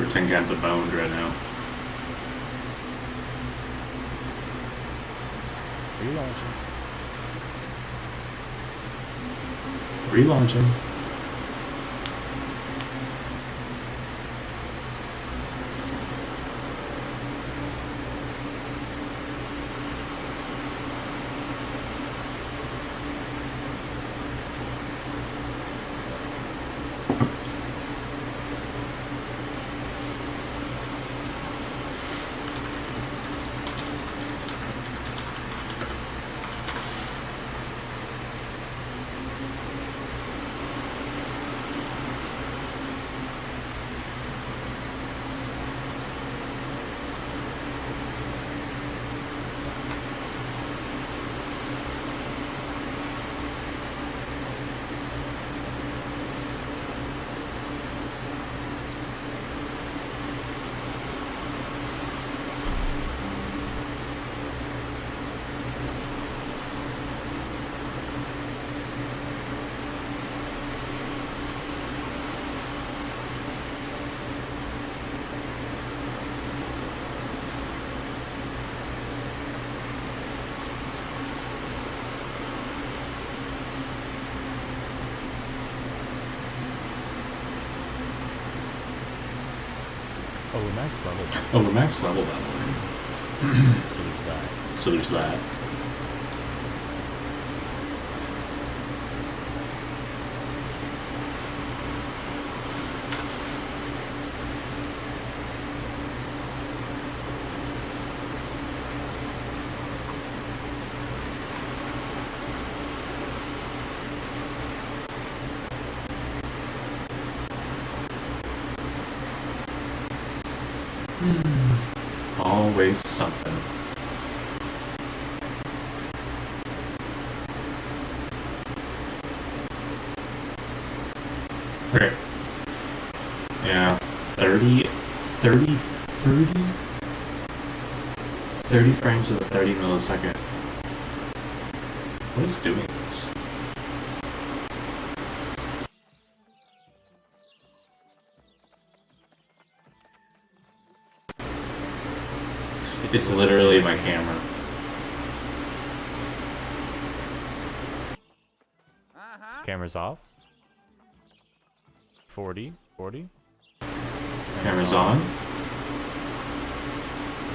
tin cans of boned right now. Relaunching. Oh, we're max level. Oh, we're max level, by the way. So there's that. So there's that. Always something. Okay. Yeah, 30 frames to the 30 millisecond. What is doing this? It's literally my camera. Camera's off. 40. Camera's on.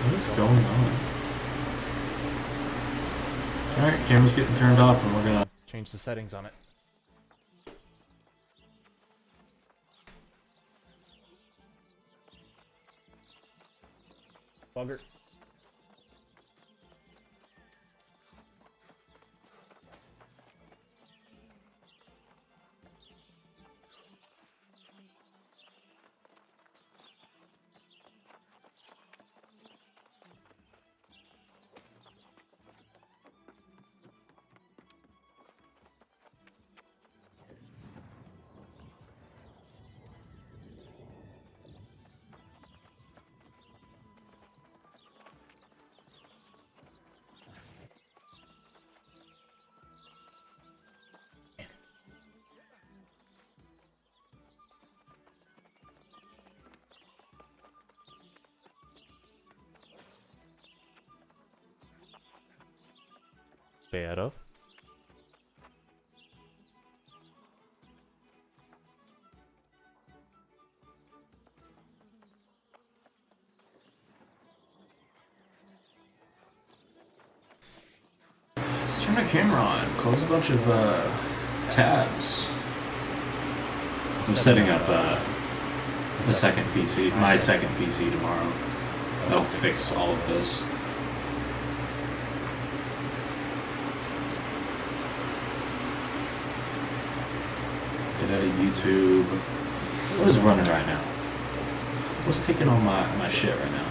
What is going on? Alright, camera's getting turned off and we're gonna change the settings on it. Bugger. Pero. Let's turn my camera on. Close a bunch of tabs. I'm setting up the second PC, my second PC tomorrow. I'll fix all of this. Get out of YouTube. What is running right now? What's taking on my shit right now?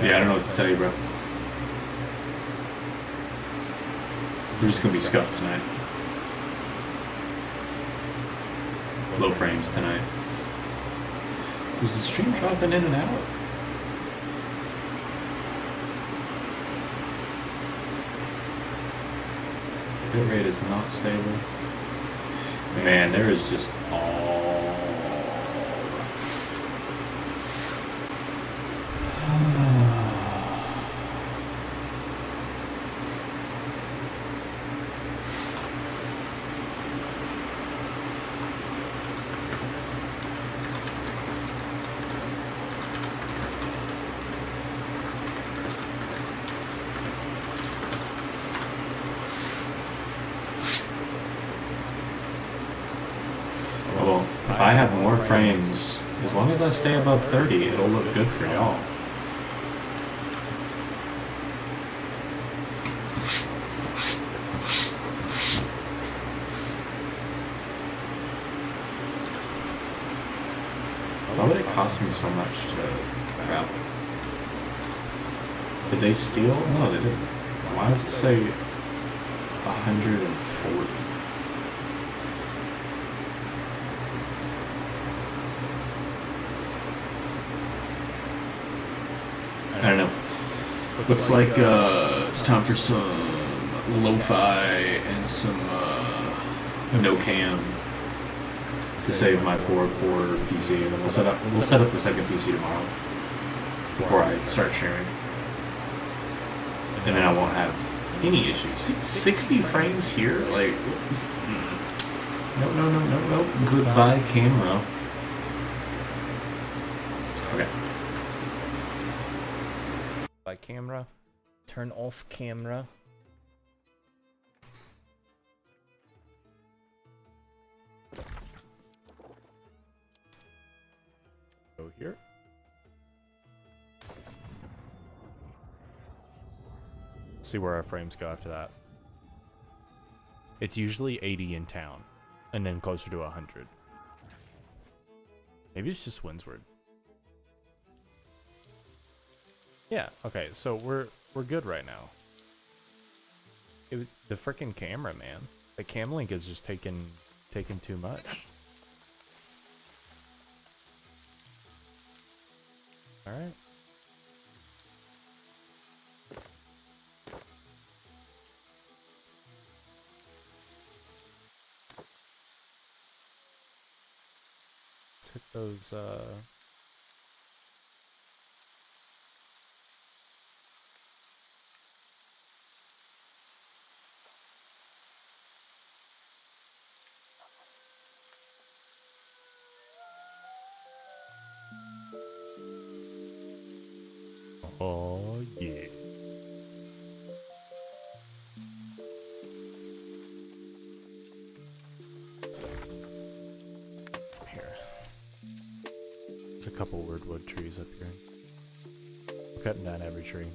Yeah, I don't know what to tell you, bro. We're just gonna be scuffed tonight. Low frames tonight. Is the stream dropping in and out? Bit rate is not stable. Man, there is just all. If I have more frames, as long as I stay above 30, it'll look good for y'all. Why would it cost me so much to travel? Did they steal? No, they didn't. Why does it say 140? I don't know. Looks like it's time for some lo-fi and some no cam to save my poor PC, and then we'll set up the second PC tomorrow before I start sharing, and then I won't have any issues. 60 frames here, like no. Goodbye camera. Okay. By camera. Turn off camera. Go here. See where our frames go after that. It's usually 80 in town, and then closer to 100. Maybe it's just Windsward. Yeah, okay, so we're good right now. The frickin' camera, man. The cam link is just taking too much. Alright. Let's hit those, oh, yeah. Here. There's a couple weirdwood trees up here. I'm cutting down every tree.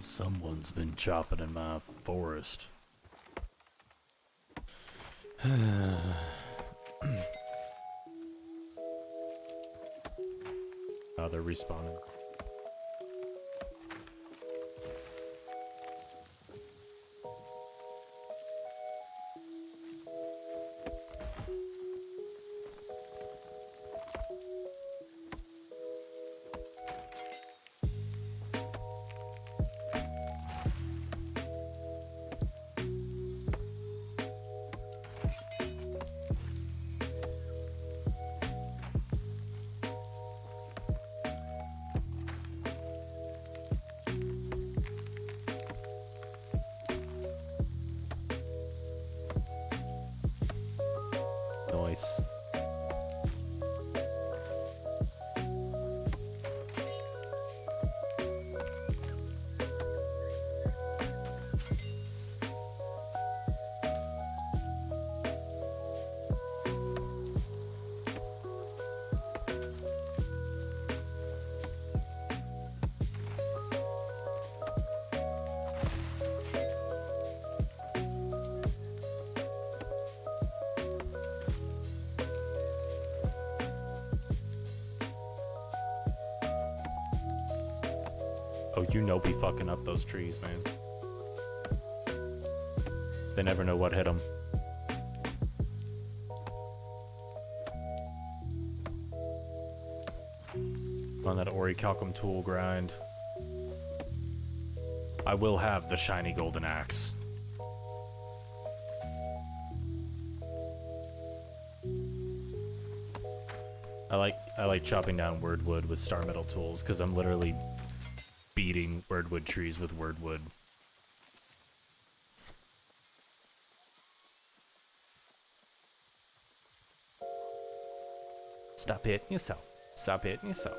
Someone's been chopping in my forest. Oh, they're respawning. Nice. Oh, you know we fucking up those trees, man. They never know what hit them. On that orichalcum tool grind. I will have the shiny golden axe. I like chopping down wordwood with star metal tools because I'm literally beating wordwood trees with wordwood. Stop hitting yourself. Stop hitting yourself.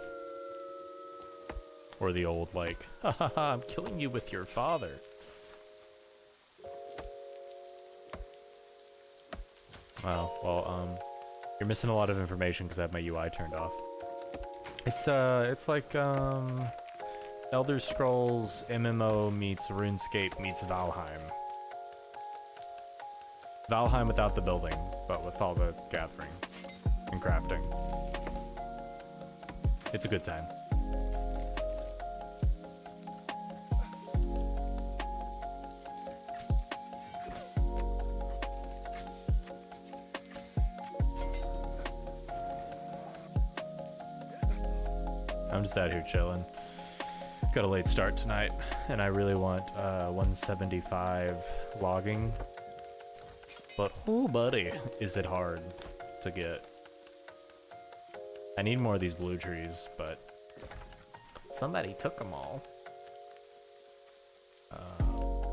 Or the old like, ha ha ha, I'm killing you with your father. Oh, well, you're missing a lot of information because I have my UI turned off. It's like, Elder Scrolls MMO meets RuneScape meets Valheim. Valheim without the building, but with all the gathering and crafting. It's a good time. I'm just out here chilling. Got a late start tonight, and I really want 175 logging. But, oh buddy, is it hard to get. I need more of these blue trees, but somebody took them all.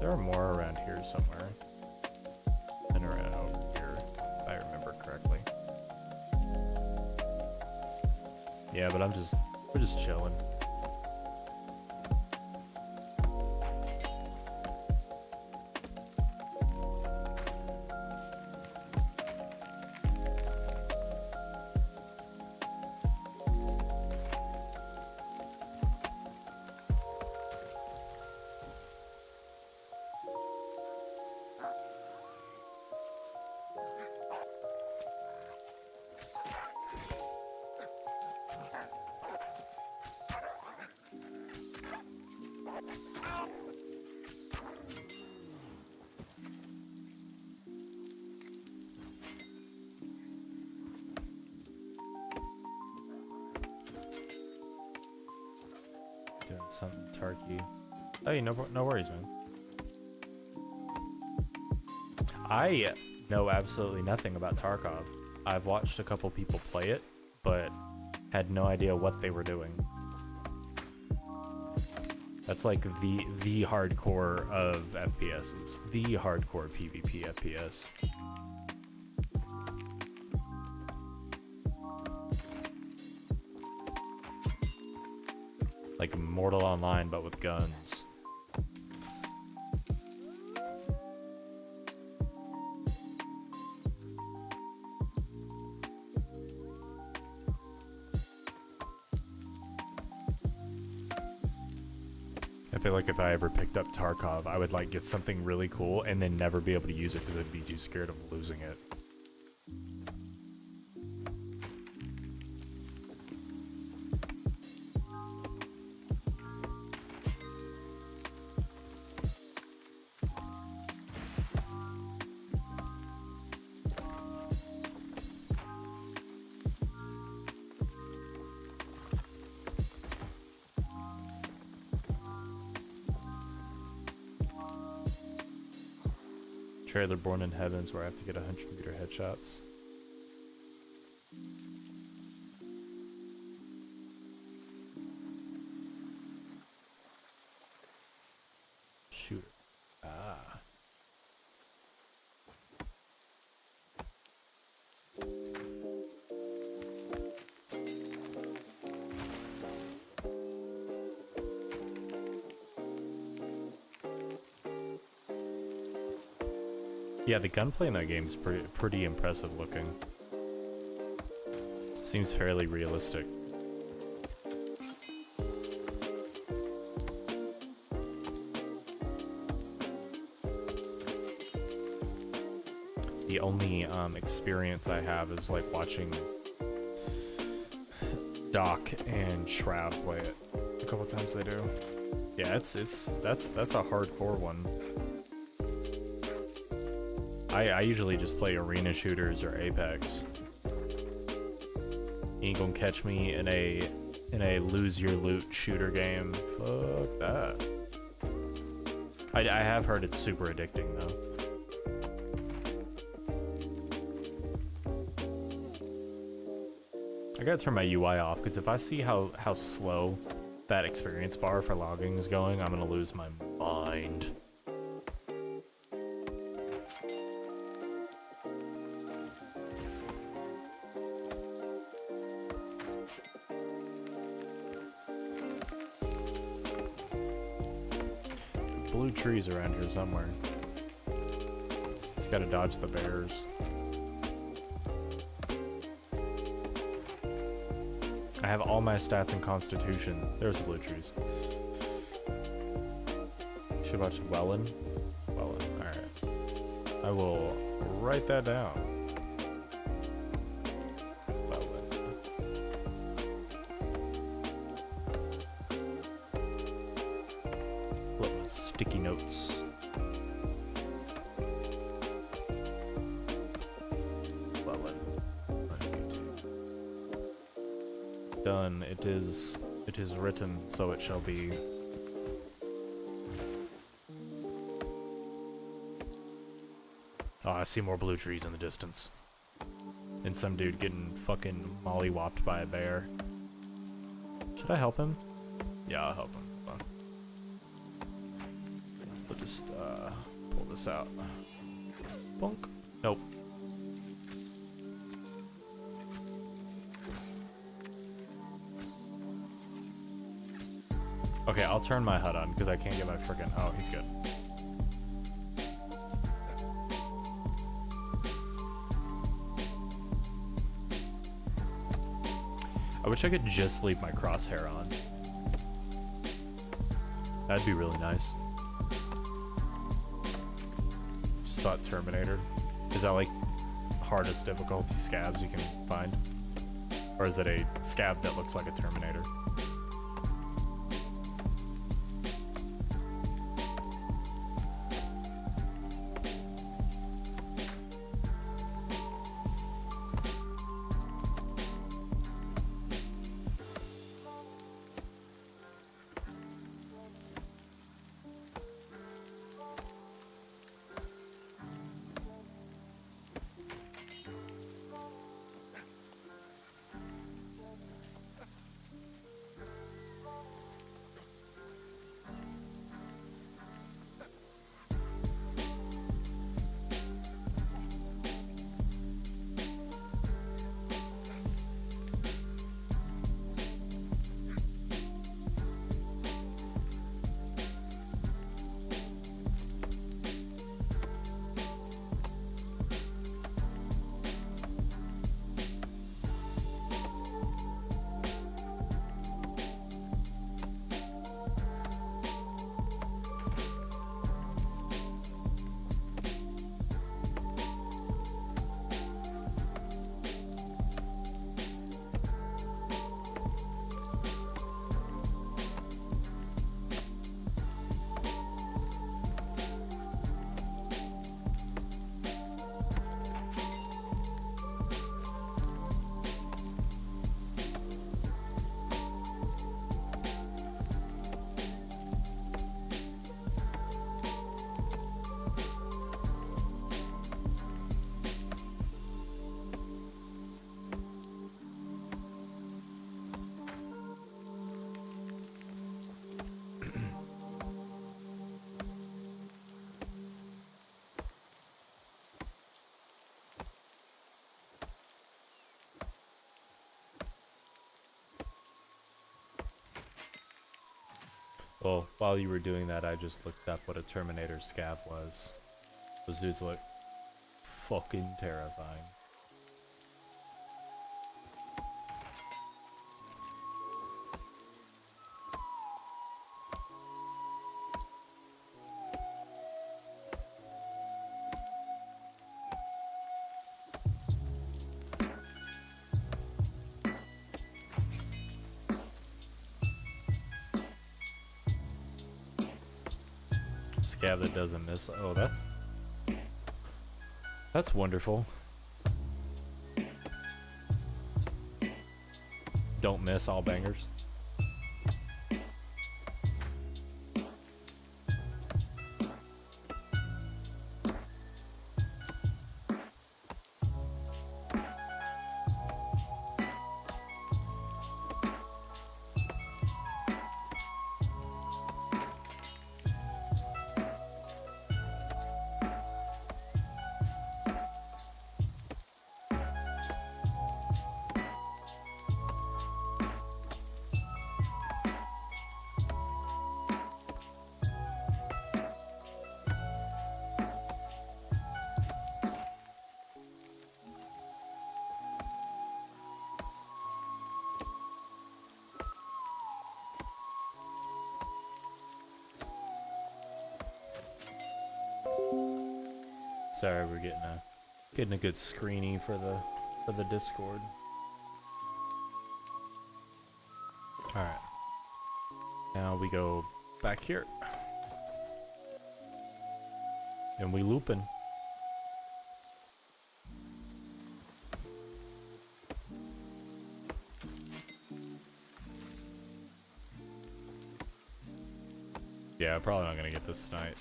There are more around here somewhere than around over here, if I remember correctly. Yeah, but we're just chilling. Doing something turkey. Hey, no worries, man. I know absolutely nothing about Tarkov. I've watched a couple people play it, but had no idea what they were doing. That's like the hardcore of FPS. It's the hardcore PvP FPS. Like Mortal Online, but with guns. I feel like if I ever picked up Tarkov, I would like get something really cool and then never be able to use it because I'd be too scared of losing it. Trailer Born in Heavens where I have to get 100-meter headshots. Shoot. Ah. Yeah, the gunplay in that game is pretty impressive looking. Seems fairly realistic. The only experience I have is like watching Doc and Shroud play it. A couple times they do. Yeah, that's a hardcore one. I usually just play arena shooters or Apex. You ain't gonna catch me in a lose your loot shooter game. Fuck that. I have heard it's super addicting though. I gotta turn my UI off because if I see how slow that experience bar for logging is going, I'm gonna lose my mind. Blue trees around here somewhere. Just gotta dodge the bears. I have all my stats in Constitution. There's the blue trees. Should watch Welland. Alright. I will write that down. Sticky notes. Done. It is written, so it shall be. Oh, I see more blue trees in the distance. And some dude getting fucking mollywopped by a bear. Should I help him? Yeah, I'll help him. Hold on. We'll just pull this out. Bonk. Nope. Okay, I'll turn my HUD on because I can't get my frickin'. Oh, he's good. I wish I could just leave my crosshair on. That'd be really nice. Just thought Terminator. Is that like hardest difficulty scabs you can find? Or is it a scab that looks like a Terminator? Well, while you were doing that, I just looked up what a Terminator scav was. Those dudes look fucking terrifying. Scav that doesn't miss. Oh, that's wonderful. Don't miss, all bangers. Sorry, we're getting a good screeny for the Discord. All right, now we go back here, and we looping. Yeah, probably not gonna get this tonight.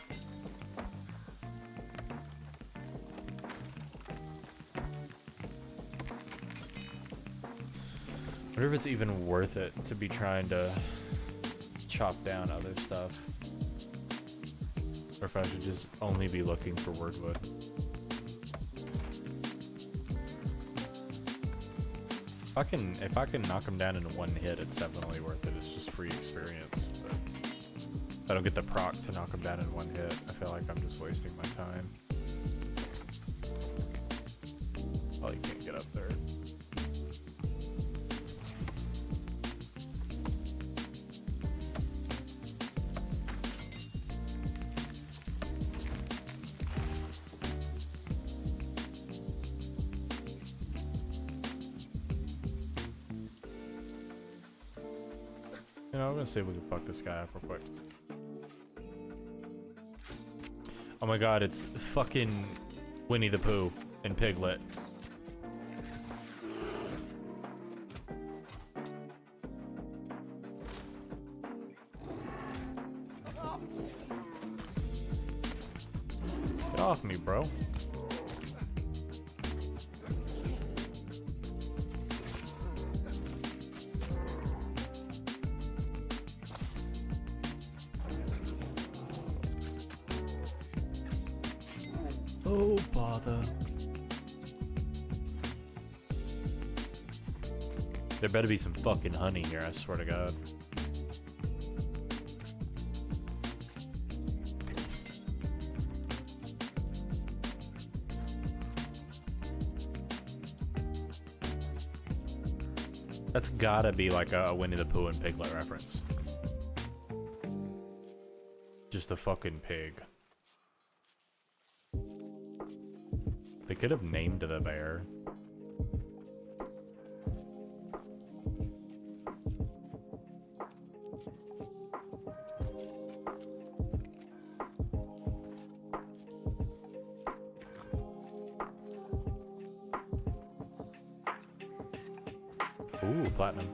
I wonder if it's even worth it to be trying to chop down other stuff. Or if I should just only be looking for wordwood. If I can knock them down in one hit, it's definitely worth it. It's just free experience. But if I don't get the proc to knock them down in one hit, I feel like I'm just wasting my time. Oh, you can't get up there. You know, I'm gonna see if we can fuck this guy up real quick. Oh my god, it's fucking Winnie the Pooh and Piglet. Get off me, bro. Oh, bother. There better be some fucking honey here, I swear to God. That's gotta be like a Winnie the Pooh and Piglet reference. Just a fucking pig. They could have named the bear. Ooh, platinum.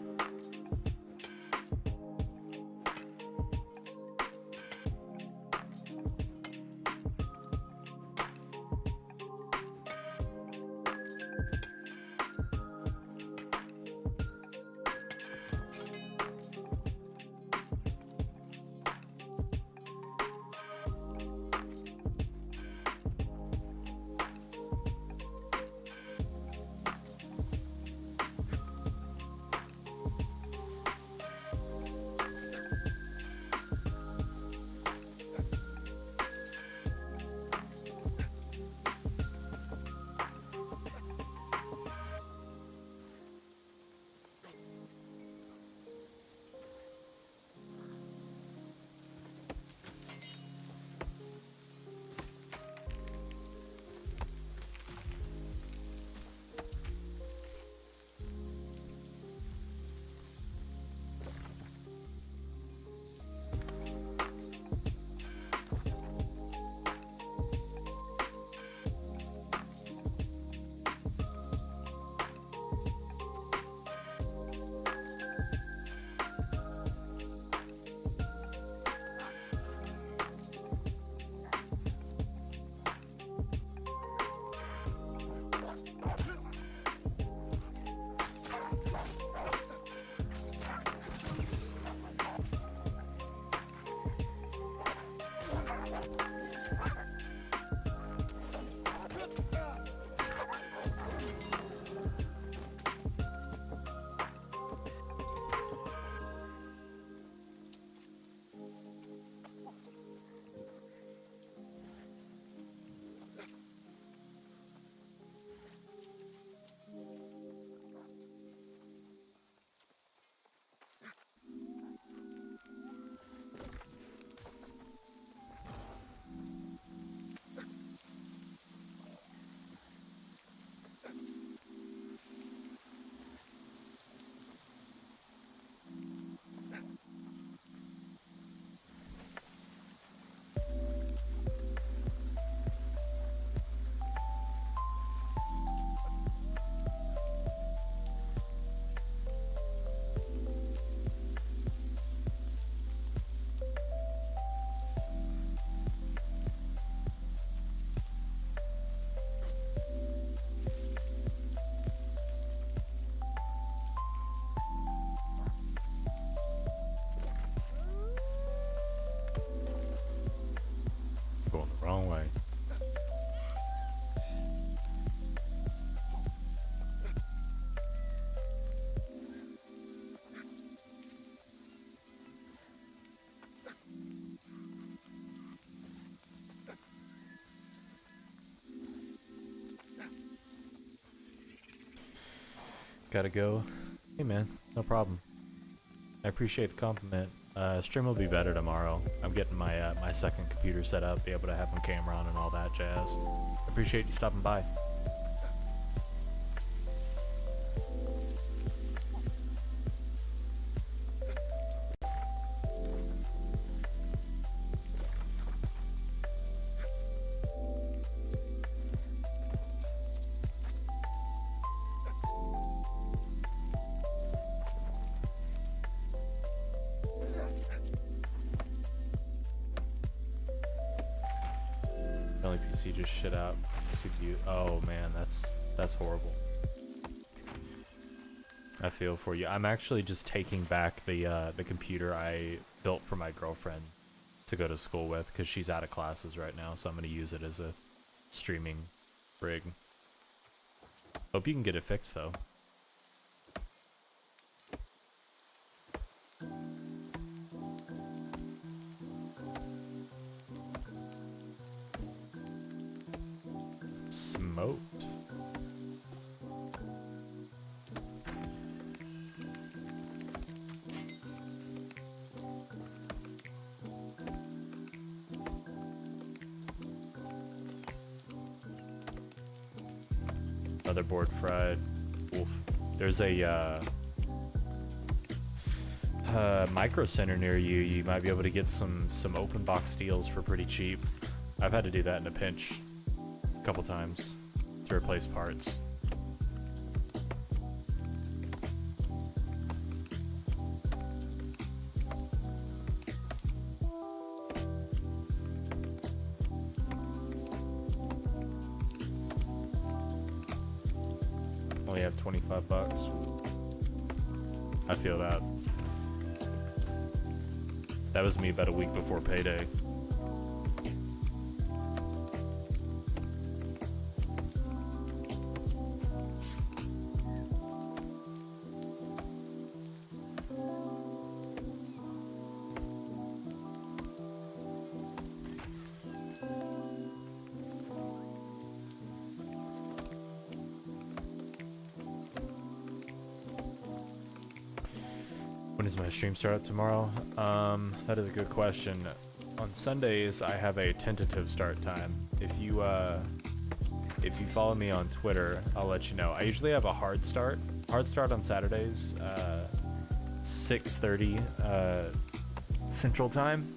Gotta go. Hey man, no problem. I appreciate the compliment. Stream will be better tomorrow. I'm getting my my second computer set up, be able to have my camera on and all that jazz. Appreciate you stopping by. The only PC just shit out CPU. Oh man, that's horrible. I feel for you. I'm actually just taking back the computer I built for my girlfriend to go to school with because she's out of classes right now, so I'm gonna use it as a streaming rig. Hope you can get it fixed though. Smoked. Motherboard fried. Wolf. There's a micro center near you. You might be able to get some open box deals for pretty cheap. I've had to do that in a pinch a couple times to replace parts. Only have 25 bucks. I feel that. That was me about a week before payday. When does my stream start up tomorrow? That is a good question. On Sundays, I have a tentative start time. If you follow me on Twitter, I'll let you know. I usually have a hard start. Hard start on Saturdays, 6:30 Central Time.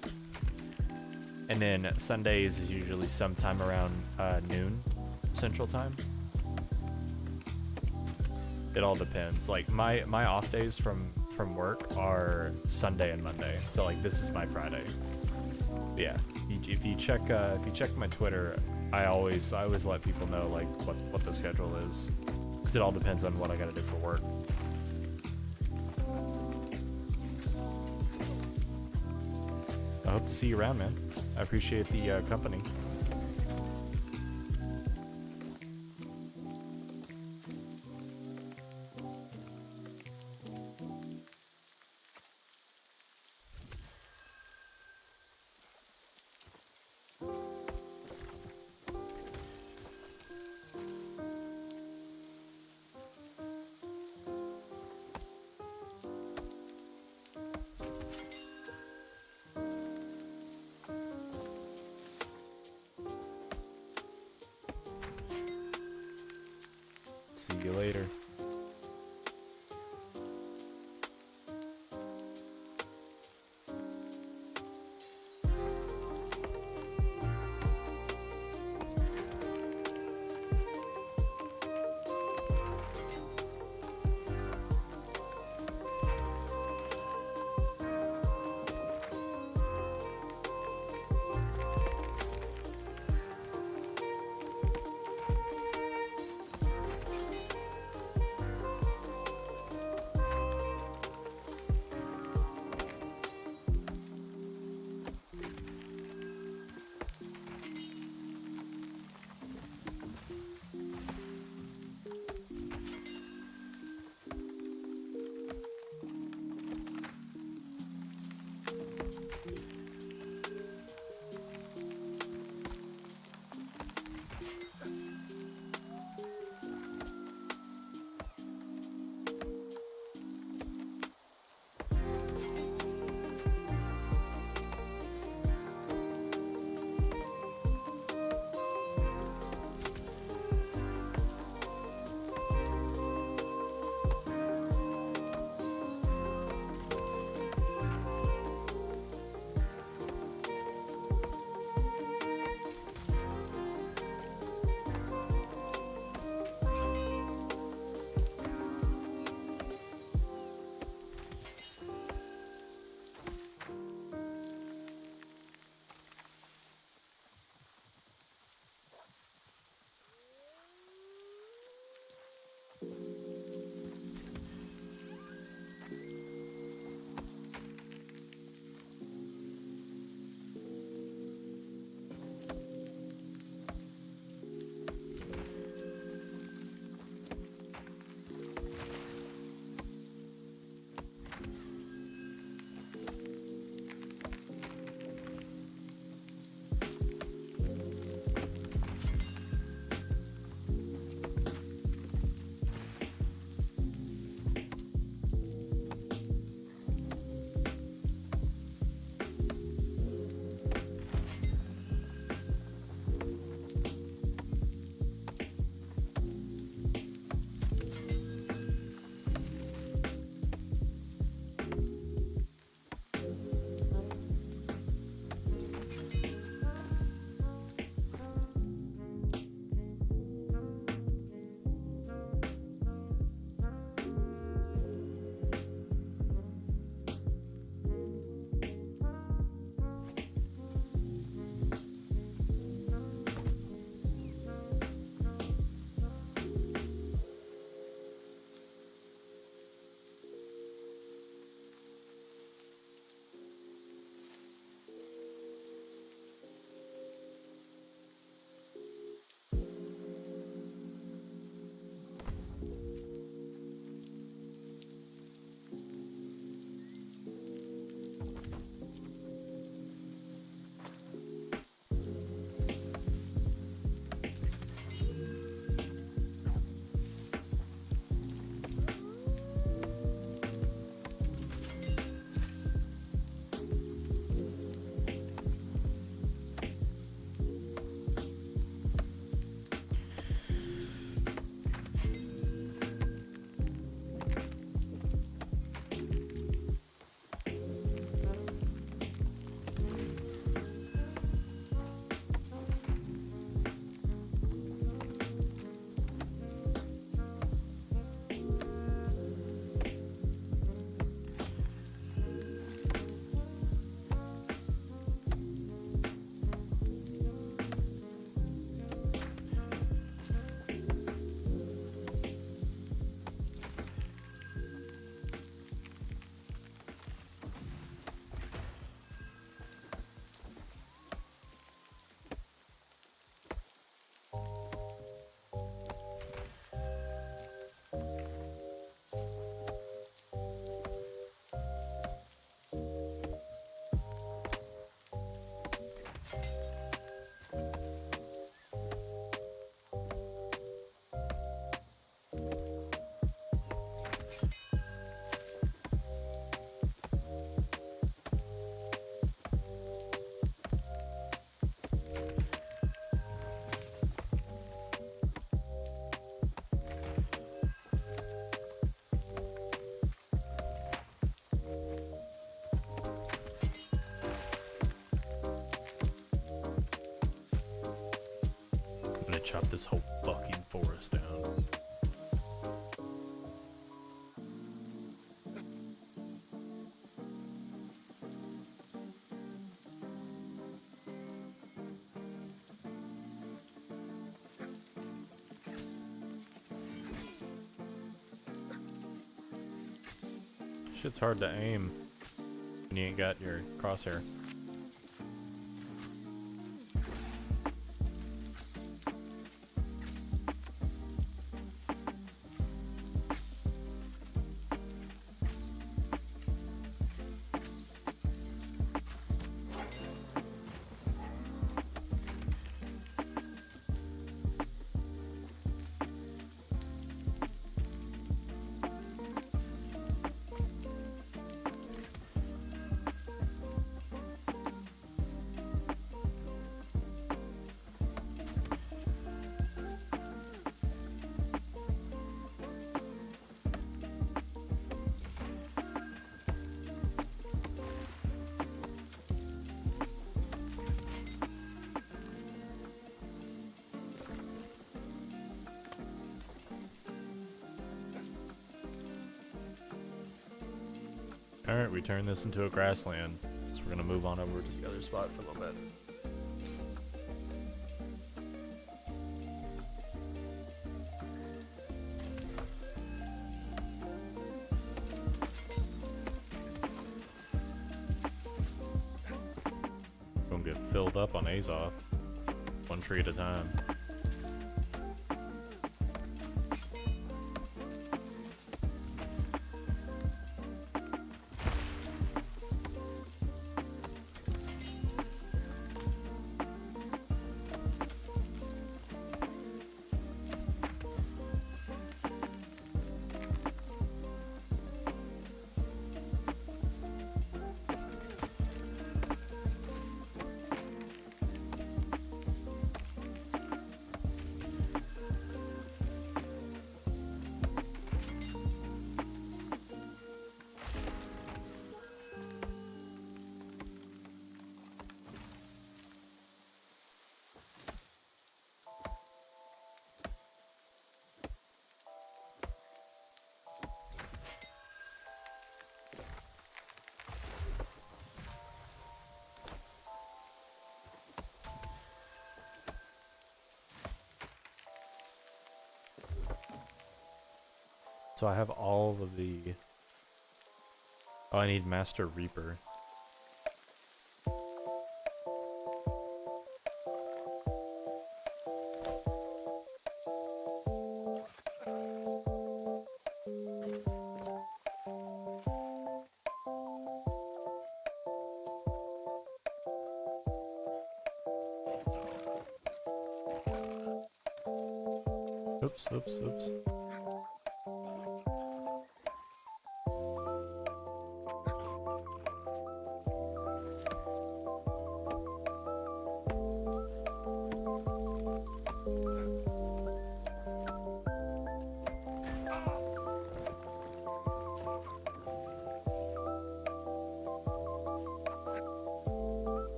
And then Sundays is usually sometime around noon Central Time. It all depends. Like my off days from work are Sunday and Monday. So like this is my Friday. But yeah, if you check my Twitter, I always let people know like what the schedule is, because it all depends on what I gotta do for work. I hope to see you around, man. I appreciate the company. See you later. chop this whole fucking forest down. Shit's hard to aim when you ain't got your crosshair. Alright, we turn this into a grassland. So we're gonna move on over to the other spot for a little bit. Gonna get filled up on Azoth. One tree at a time. So I have all of the... Oh, I need Master Reaper. Oops, oops, oops.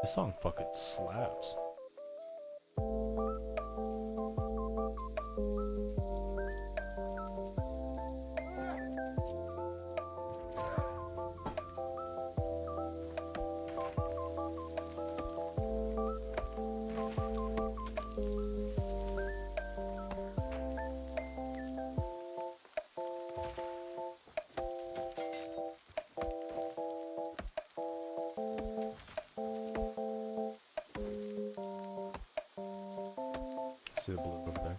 This song fucking slaps. See the blue over there.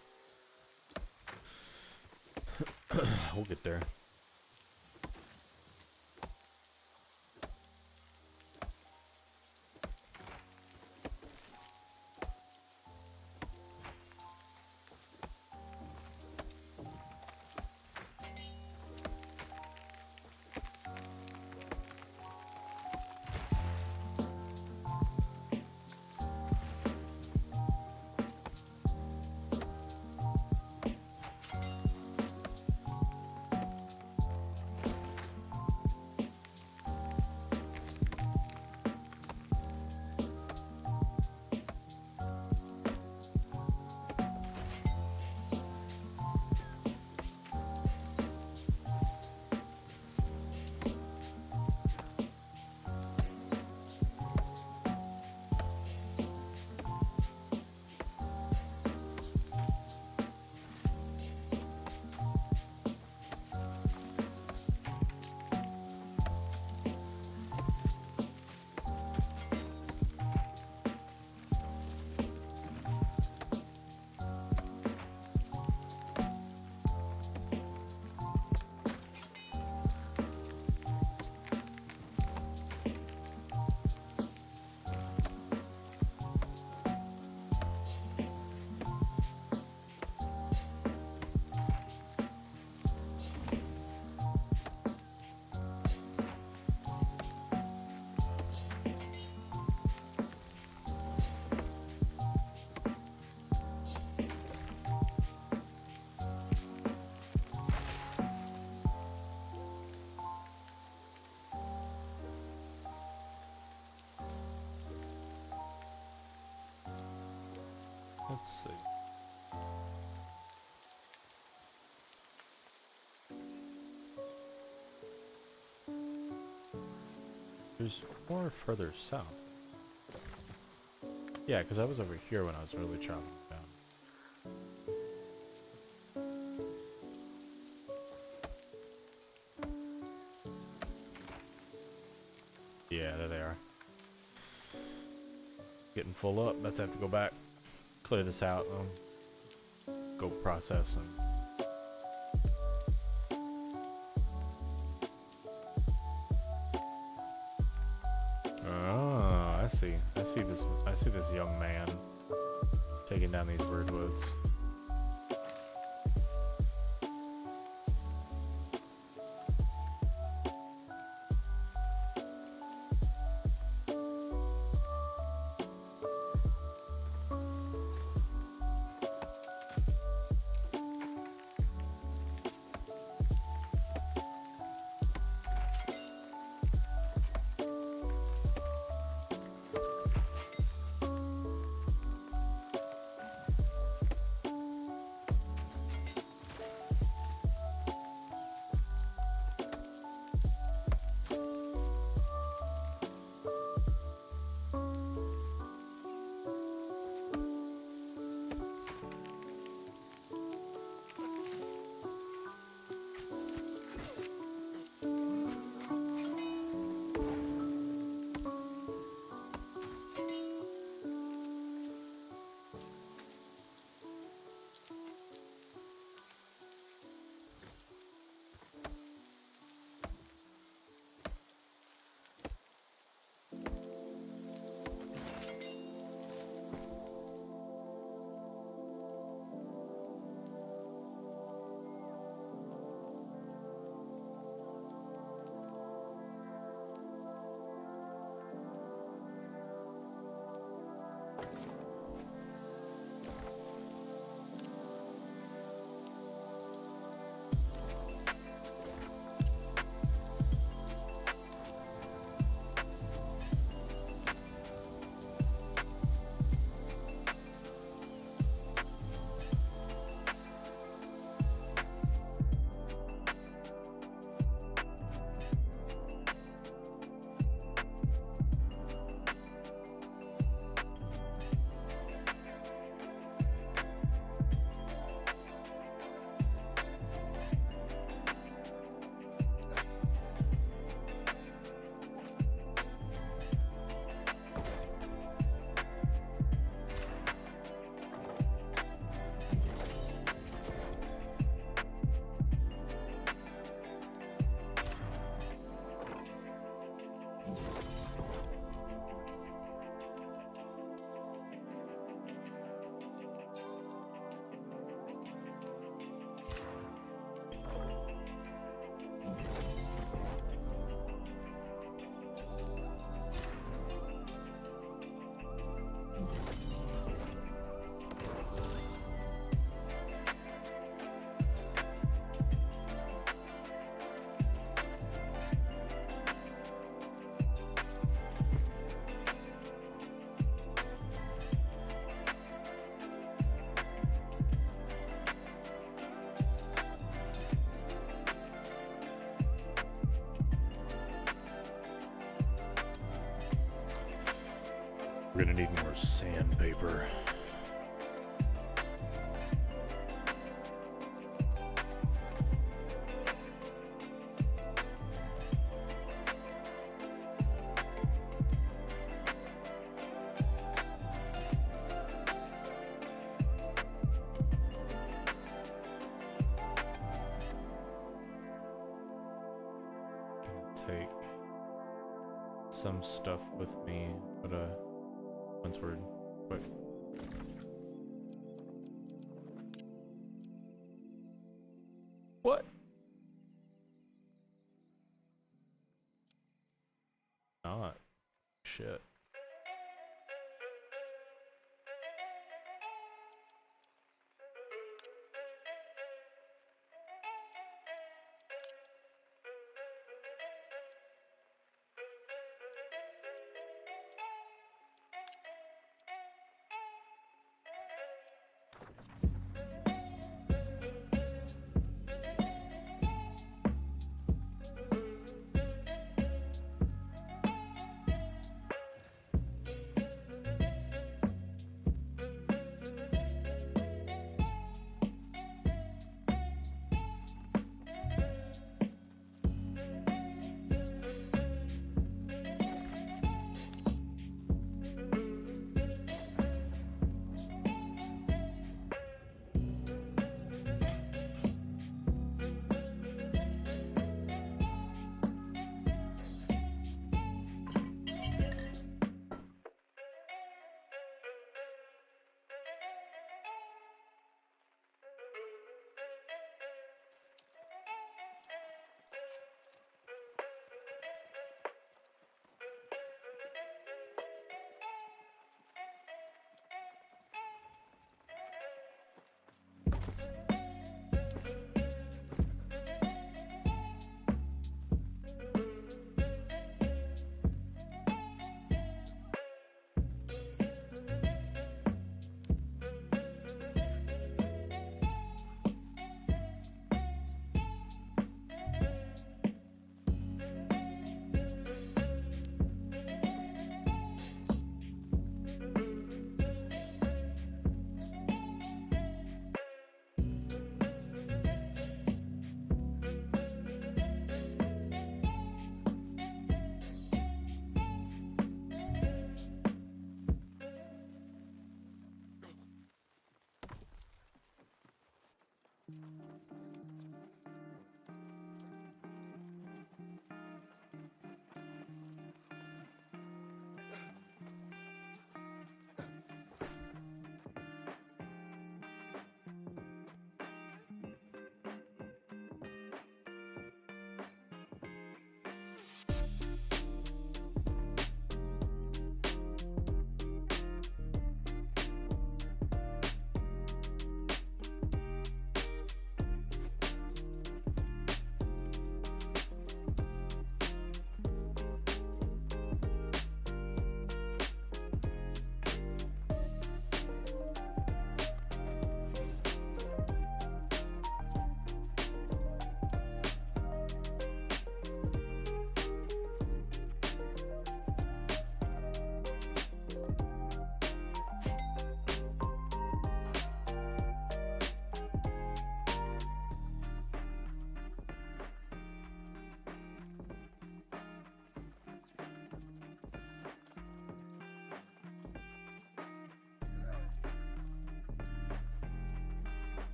We'll get there. Let's see. There's more further south. Yeah, because I was over here when I was really traveling down. Yeah, there they are. Getting full up. About to have to go back, clear this out, go process and. Oh, I see. I see this young man taking down these birdwoods. We're gonna need more sandpaper. Gonna take some stuff with me, but once we're quick. What? Not. Shit.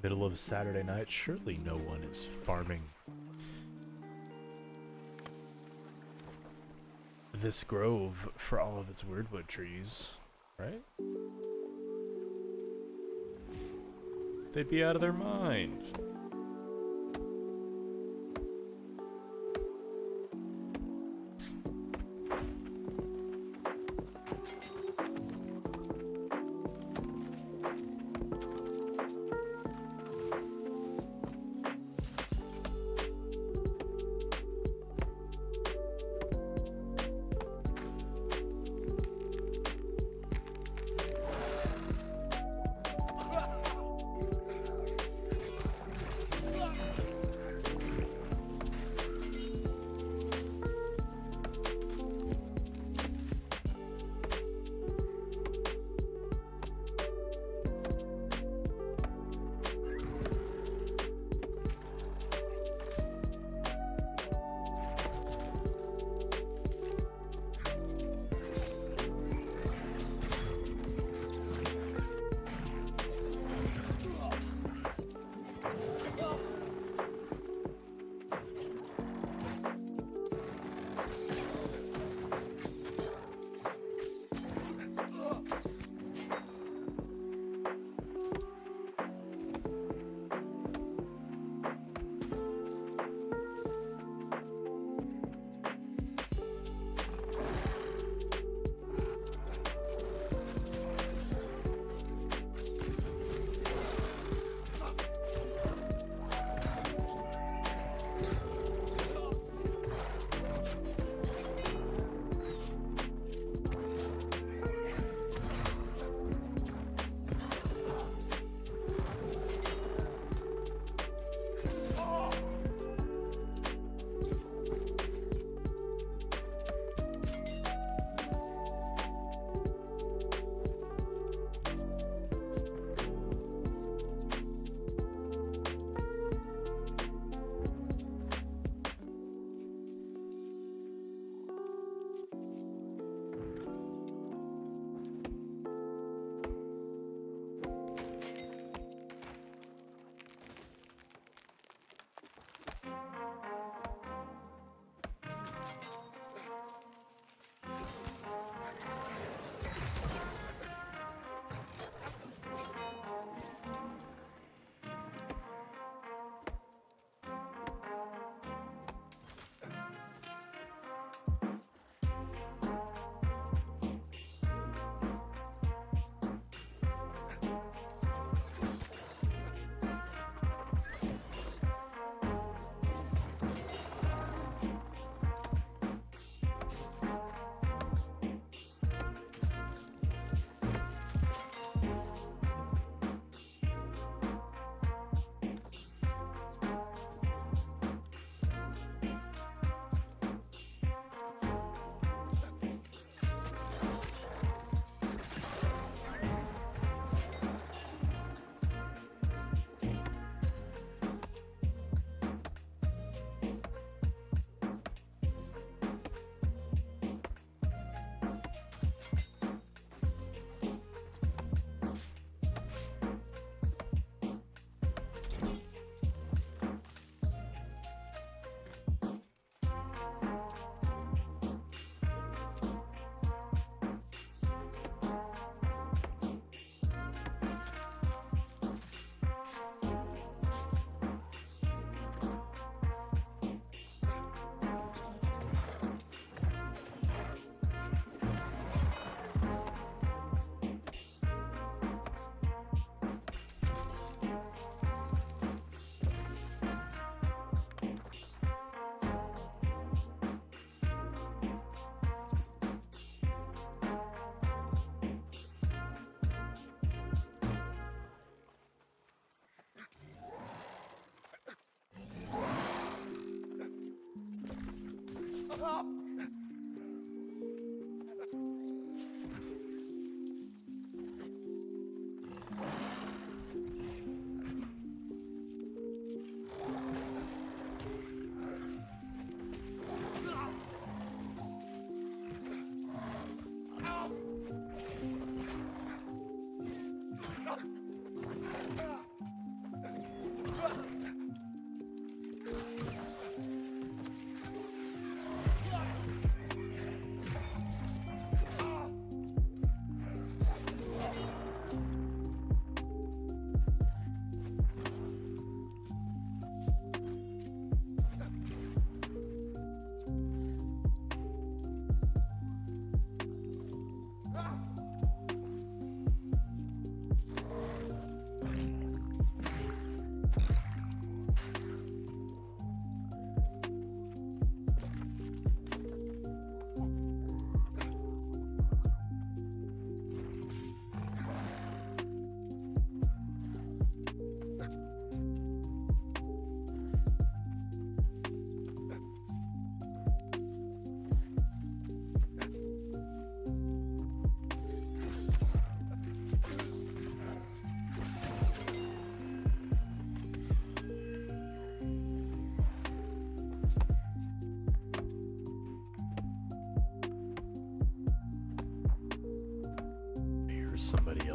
Middle of Saturday night, surely no one is farming this grove for all of its weirdwood trees, right? They'd be out of their mind.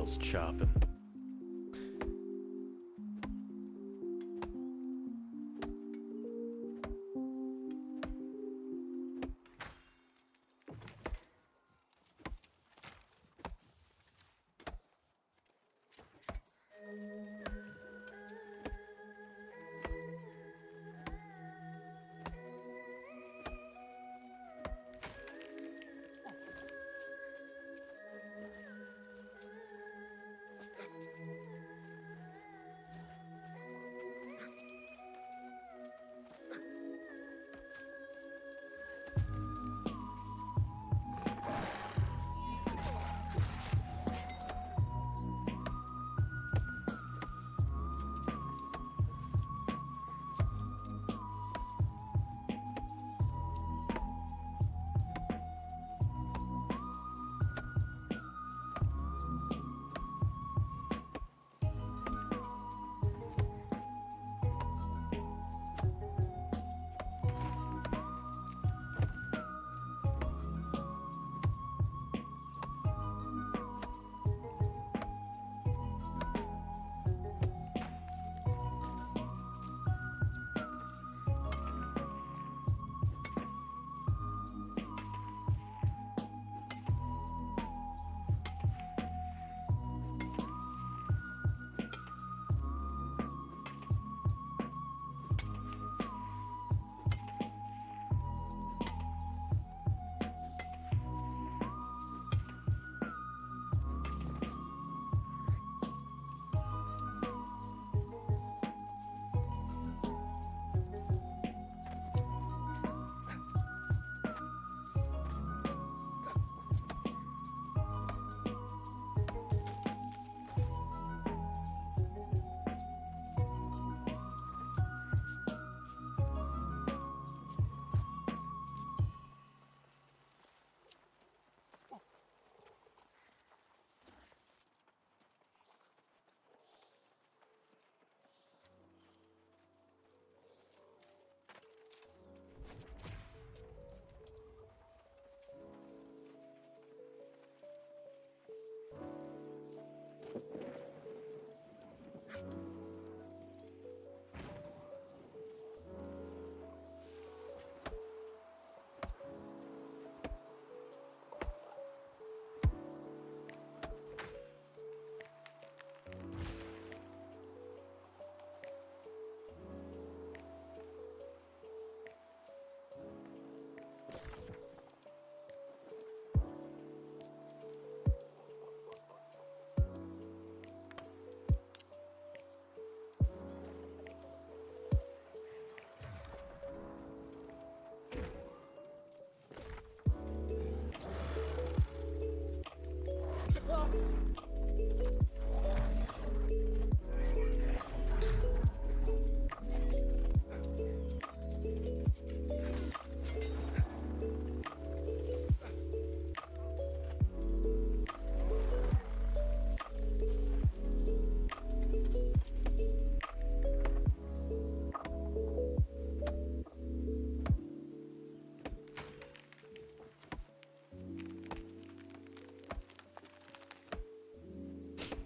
else chopping.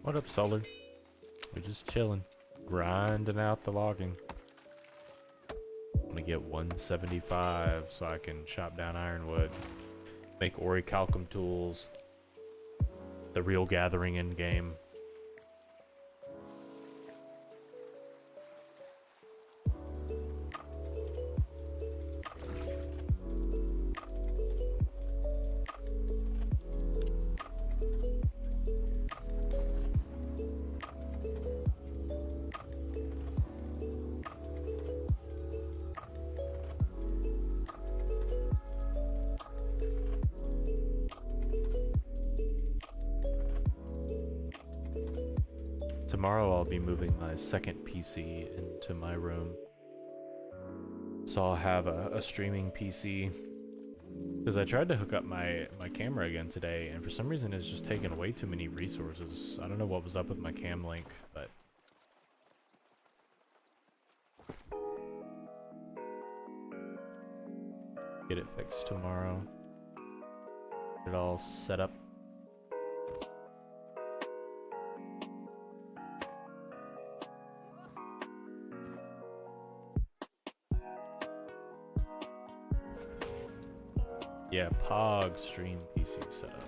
What up, Solar? We're just chilling, grinding out the logging. I'm gonna get 175 so I can chop down ironwood, make orichalcum tools. The real gathering end game. Tomorrow I'll be moving my second PC into my room. So I'll have a streaming PC. Because I tried to hook up my camera again today, and for some reason it's just taken way too many resources. I don't know what was up with my cam link, but... get it fixed tomorrow. Get it all set up. Yeah, Pog stream PC setup.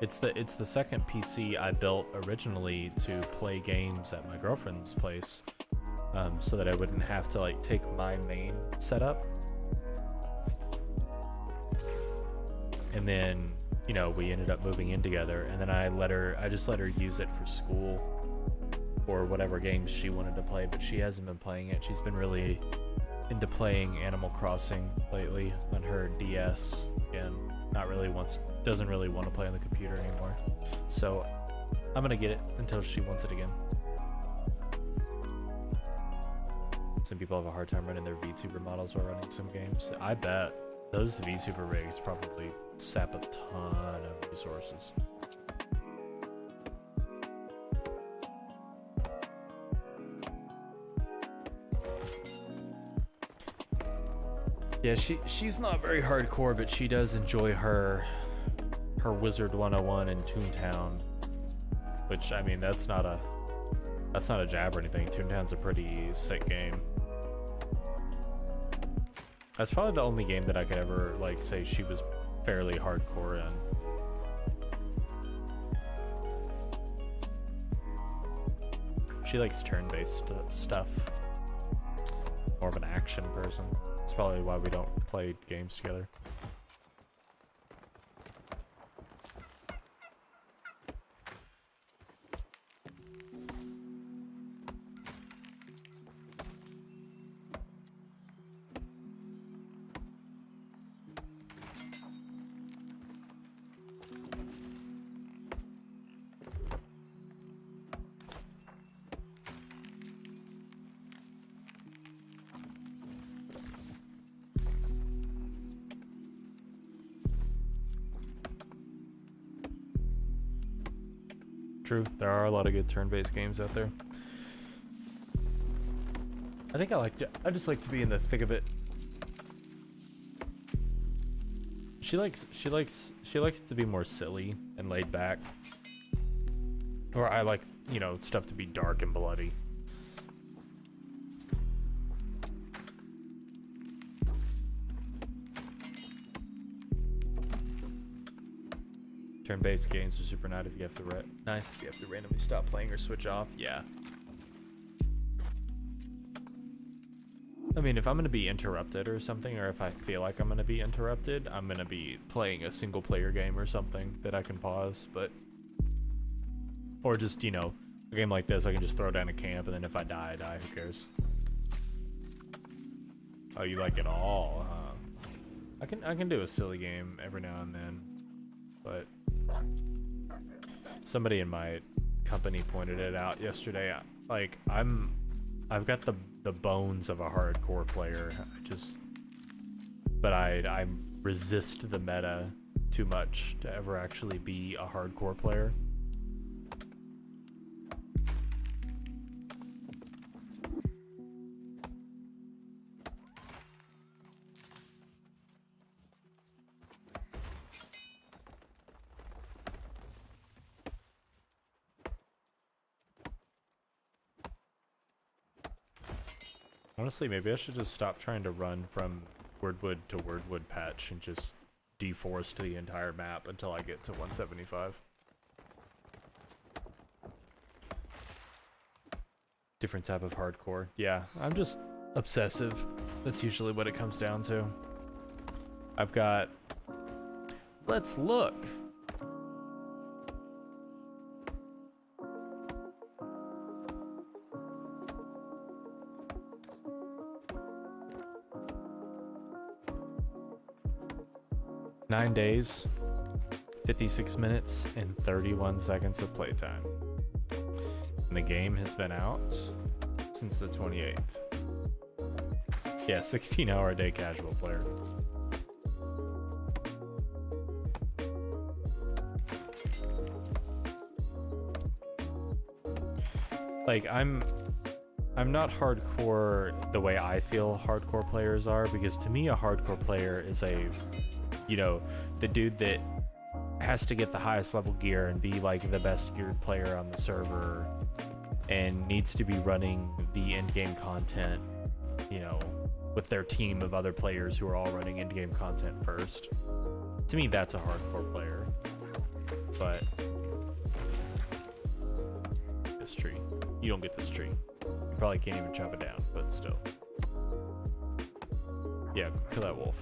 It's the second PC I built originally to play games at my girlfriend's place, so that I wouldn't have to like take my main setup. And then, you know, we ended up moving in together, and then I just let her use it for school or whatever games she wanted to play, but she hasn't been playing it. She's been really into playing Animal Crossing lately on her DS, and doesn't really want to play on the computer anymore. So I'm gonna get it until she wants it again. Some people have a hard time running their VTuber models while running some games. I bet those VTuber rigs probably sap a ton of resources. Yeah, she's not very hardcore, but she does enjoy her Wizard 101 in Toontown, which, I mean, that's not a jab or anything. Toontown's a pretty sick game. That's probably the only game that I could ever like say she was fairly hardcore in. She likes turn-based stuff. More of an action person. That's probably why we don't play games together. True, there are a lot of good turn-based games out there. I think I just like to be in the thick of it. She likes to be more silly and laid back. Or I like, you know, stuff to be dark and bloody. Turn-based games are super nice if you have to randomly stop playing or switch off. Yeah. I mean, if I'm gonna be interrupted or something, or if I feel like I'm gonna be interrupted, I'm gonna be playing a single-player game or something that I can pause. Or just, you know, a game like this, I can just throw down a camp, and then if I die, I die. Who cares? Oh, you like it all, huh? I can do a silly game every now and then, but somebody in my company pointed it out yesterday. Like, I've got the bones of a hardcore player. But I resist the meta too much to ever actually be a hardcore player. Honestly, maybe I should just stop trying to run from Wordwood to Wordwood Patch and just deforest the entire map until I get to 175. Different type of hardcore. Yeah, I'm just obsessive. That's usually what it comes down to. I've got... Let's look! Nine days, 56 minutes, and 31 seconds of playtime. And the game has been out since the 28th. Yeah, 16-hour-a-day casual player. Like, I'm not hardcore the way I feel hardcore players are, because to me a hardcore player is a, you know, the dude that has to get the highest level gear and be like the best geared player on the server and needs to be running the end game content, you know, with their team of other players who are all running in-game content first. To me, that's a hardcore player. But this tree, you don't get this tree. You probably can't even chop it down, but still. Yeah, kill that wolf.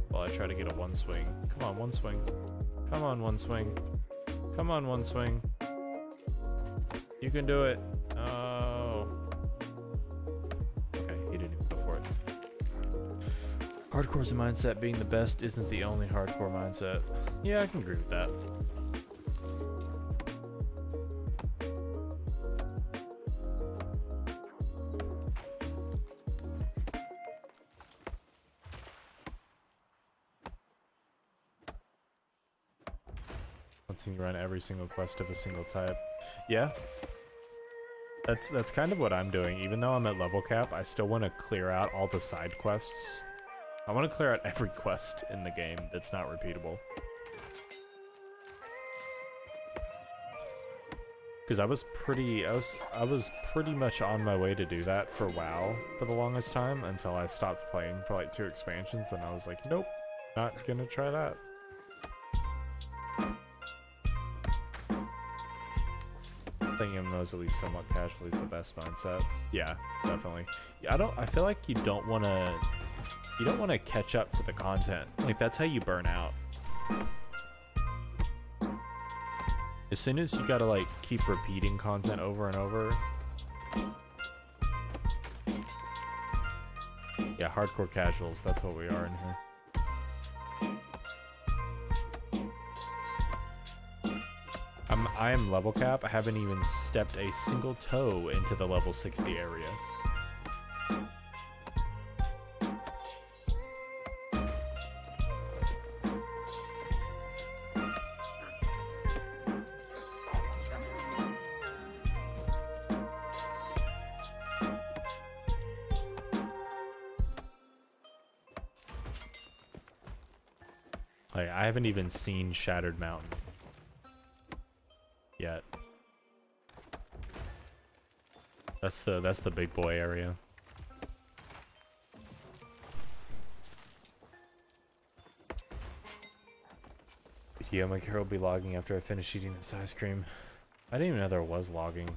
While I try to get a one swing. Come on, one swing. Come on, one swing. Come on, one swing. You can do it. Oh. Okay, he didn't even go for it. Hardcore's a mindset. Being the best isn't the only hardcore mindset. Yeah, I can agree with that. You can run every single quest of a single type. Yeah. That's kind of what I'm doing. Even though I'm at level cap, I still want to clear out all the side quests. I want to clear out every quest in the game that's not repeatable. Because I was pretty much on my way to do that for WoW for the longest time until I stopped playing for like 2 expansions, and I was like, nope, not gonna try that. Playing MMOs at least somewhat casually is the best mindset. Yeah, definitely. Yeah, I feel like you don't want to catch up to the content. Like, that's how you burn out. As soon as you gotta like keep repeating content over and over. Yeah, hardcore casuals, that's what we are in here. I am level cap. I haven't even stepped a single toe into the level 60 area. Like, I haven't even seen Shattered Mountain yet. That's the big boy area. Yeah, my car will be logging after I finish eating this ice cream. I didn't even know there was logging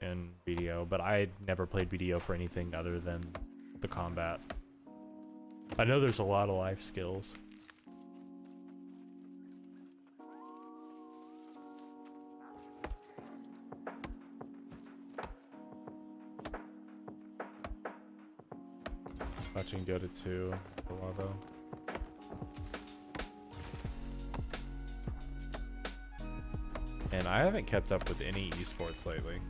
in BDO, but I never played BDO for anything other than the combat. I know there's a lot of life skills. Watching Dota 2 for a while though. And I haven't kept up with any esports lately.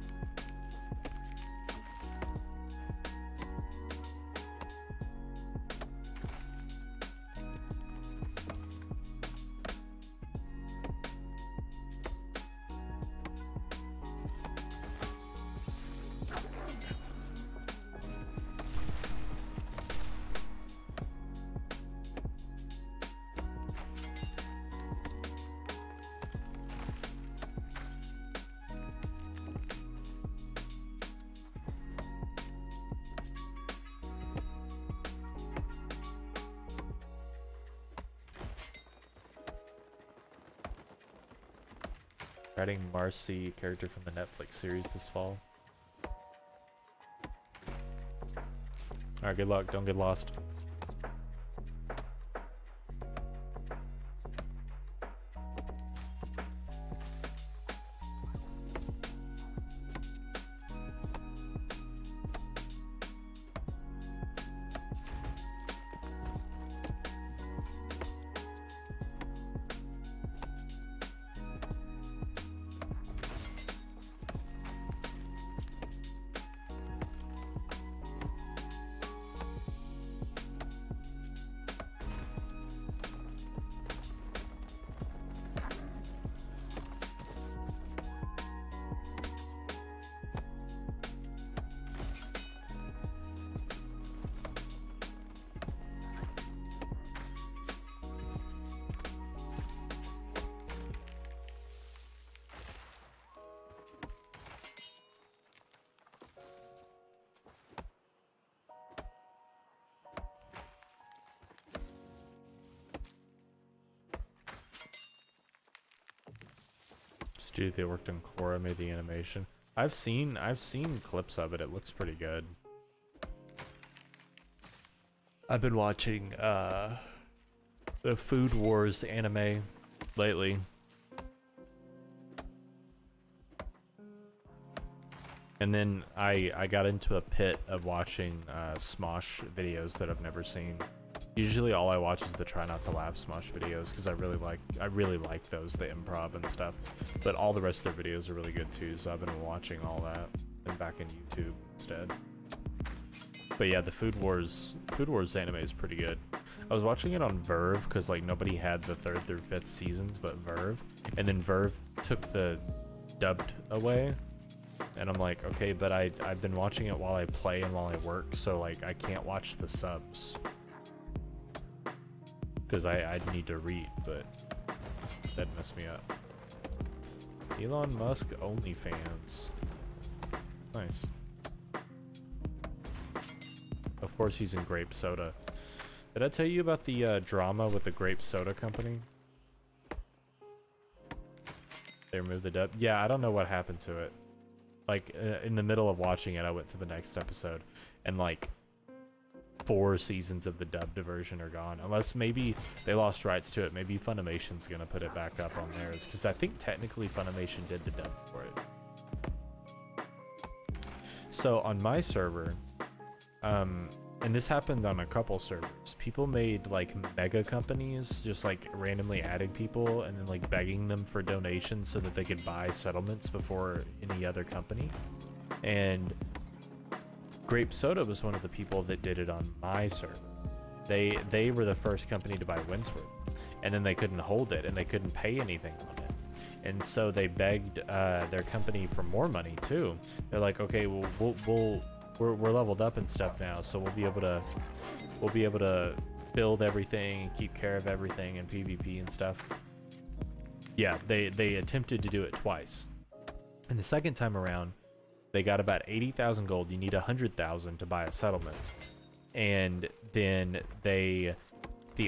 Writing Marcy, character from the Netflix series this fall. Alright, good luck. Don't get lost. Dude, they worked on Korra, made the animation. I've seen clips of it. It looks pretty good. I've been watching the Food Wars anime lately. And then I got into a pit of watching Smosh videos that I've never seen. Usually all I watch is the Try Not to Laugh Smosh videos because I really like those, the improv and stuff. But all the rest of their videos are really good too, so I've been watching all that and back in YouTube instead. But yeah, the Food Wars anime is pretty good. I was watching it on Verve because like nobody had the 3rd through 5th seasons but Verve, and then Verve took the dubbed away. And I'm like, okay, but I've been watching it while I play and while I work, so like I can't watch the subs because I need to read, but that messed me up. Elon Musk OnlyFans. Nice. Of course he's in grape soda. Did I tell you about the drama with the grape soda company? They removed the dub. Yeah, I don't know what happened to it. Like, in the middle of watching it, I went to the next episode, and like 4 seasons of the dubbed version are gone. Unless maybe they lost rights to it. Maybe Funimation's gonna put it back up on theirs, because I think technically Funimation did the dub for it. So on my server, and this happened on a couple servers, people made like mega companies, just like randomly adding people and then like begging them for donations so that they could buy settlements before any other company. And Grape Soda was one of the people that did it on my server. They were the first company to buy Windsworth, and then they couldn't hold it and they couldn't pay anything on it. And so they begged their company for more money too. They're like, okay, well, we're leveled up and stuff now, so we'll be able to build everything and keep care of everything in PvP and stuff. Yeah, they attempted to do it twice. And the second time around, they got about 80,000 gold. You need 100,000 to buy a settlement. And then the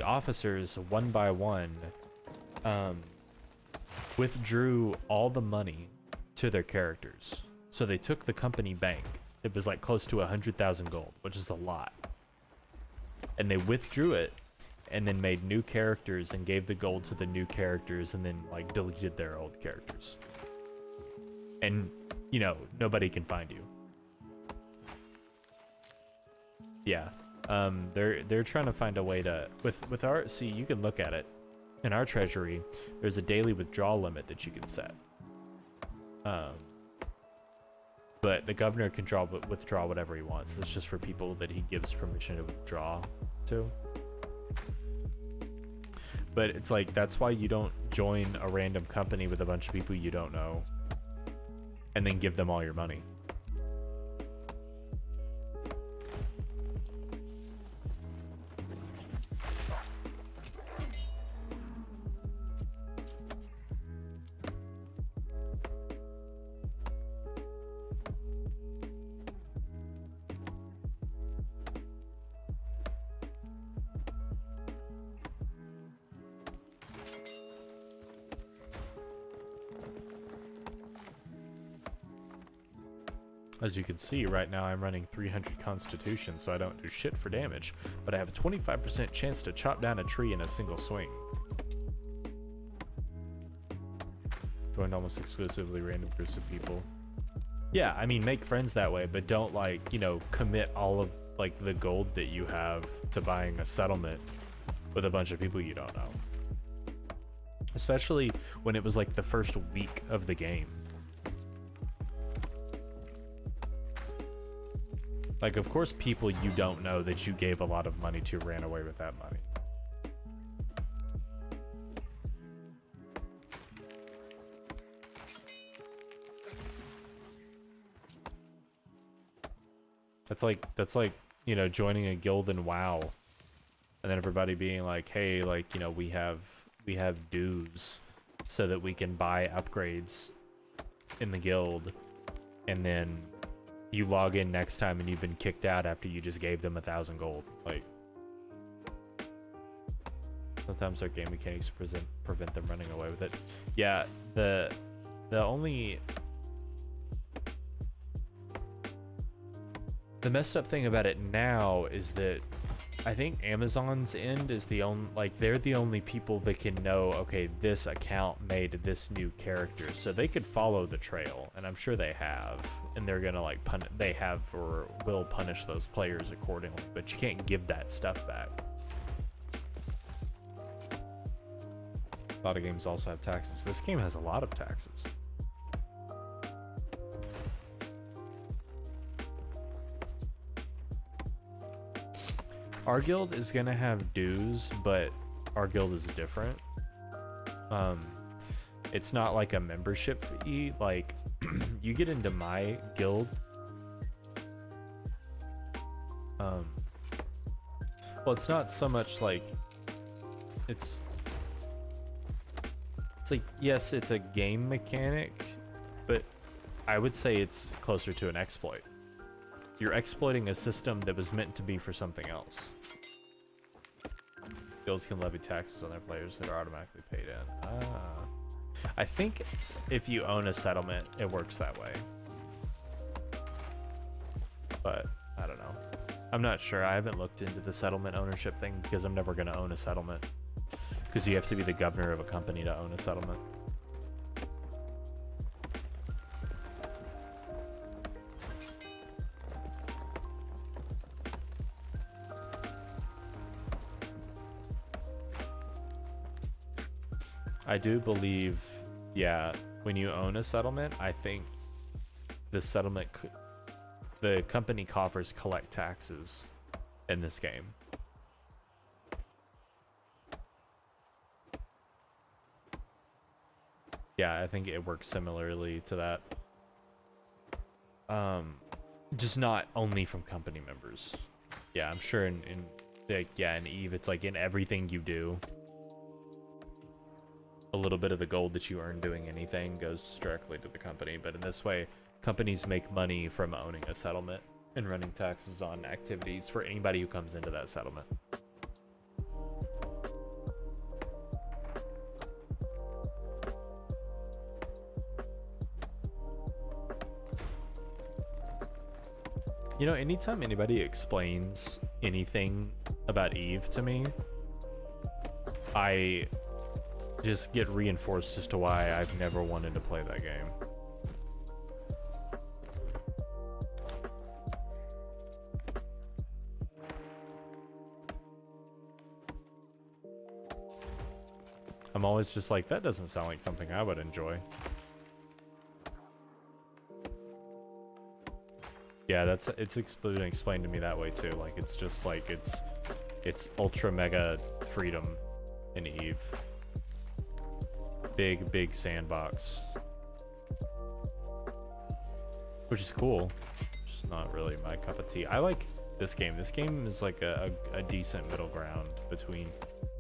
officers, one by one, withdrew all the money to their characters. So they took the company bank. It was like close to 100,000 gold, which is a lot. And they withdrew it and then made new characters and gave the gold to the new characters and then like deleted their old characters. And, you know, nobody can find you. Yeah. They're trying to find a way to, with our, see, you can look at it. In our treasury, there's a daily withdrawal limit that you can set. But the governor can withdraw whatever he wants. It's just for people that he gives permission to withdraw to. But it's like, that's why you don't join a random company with a bunch of people you don't know and then give them all your money. As you can see, right now I'm running 300 Constitution, so I don't do shit for damage, but I have a 25% chance to chop down a tree in a single swing. Joined almost exclusively random groups of people. Yeah, I mean, make friends that way, but don't, like, you know, commit all of, like, the gold that you have to buying a settlement with a bunch of people you don't know. Especially when it was, like, the first week of the game. Like, of course, people you don't know that you gave a lot of money to ran away with that money. That's like, you know, joining a guild in WoW, and then everybody being like, hey, like, you know, we have dues so that we can buy upgrades in the guild, and then you log in next time and you've been kicked out after you just gave them 1,000 gold. Like, sometimes our game mechanics prevent them running away with it. Yeah, The messed up thing about it now is that I think Amazon's end is the only, like, they're the only people that can know, okay, this account made this new character, so they could follow the trail, and I'm sure they have, and they're gonna, like, they have or will punish those players accordingly, but you can't give that stuff back. A lot of games also have taxes. This game has a lot of taxes. Our guild is gonna have dues, but our guild is different. It's not like a membership fee. Like, you get into my guild. Well, it's not so much like it's like, yes, it's a game mechanic, but I would say it's closer to an exploit. You're exploiting a system that was meant to be for something else. Guilds can levy taxes on their players that are automatically paid in. I think it's, if you own a settlement, it works that way. But I don't know. I'm not sure. I haven't looked into the settlement ownership thing because I'm never going to own a settlement. Because you have to be the governor of a company to own a settlement. I do believe, yeah, when you own a settlement, I think the settlement, the company coffers collect taxes in this game. Yeah, I think it works similarly to that. Just not only from company members. Yeah, I'm sure in like, yeah, in Eve, it's like in everything you do. A little bit of the gold that you earn doing anything goes directly to the company, but in this way, companies make money from owning a settlement and running taxes on activities for anybody who comes into that settlement. You know, anytime anybody explains anything about Eve to me, I just get reinforced as to why I've never wanted to play that game. I'm always just like, that doesn't sound like something I would enjoy. Yeah, it's been explained to me that way too. Like, it's just like it's ultra mega freedom in Eve. Big sandbox, which is cool. Just not really my cup of tea. I like this game. This game is like a decent middle ground between.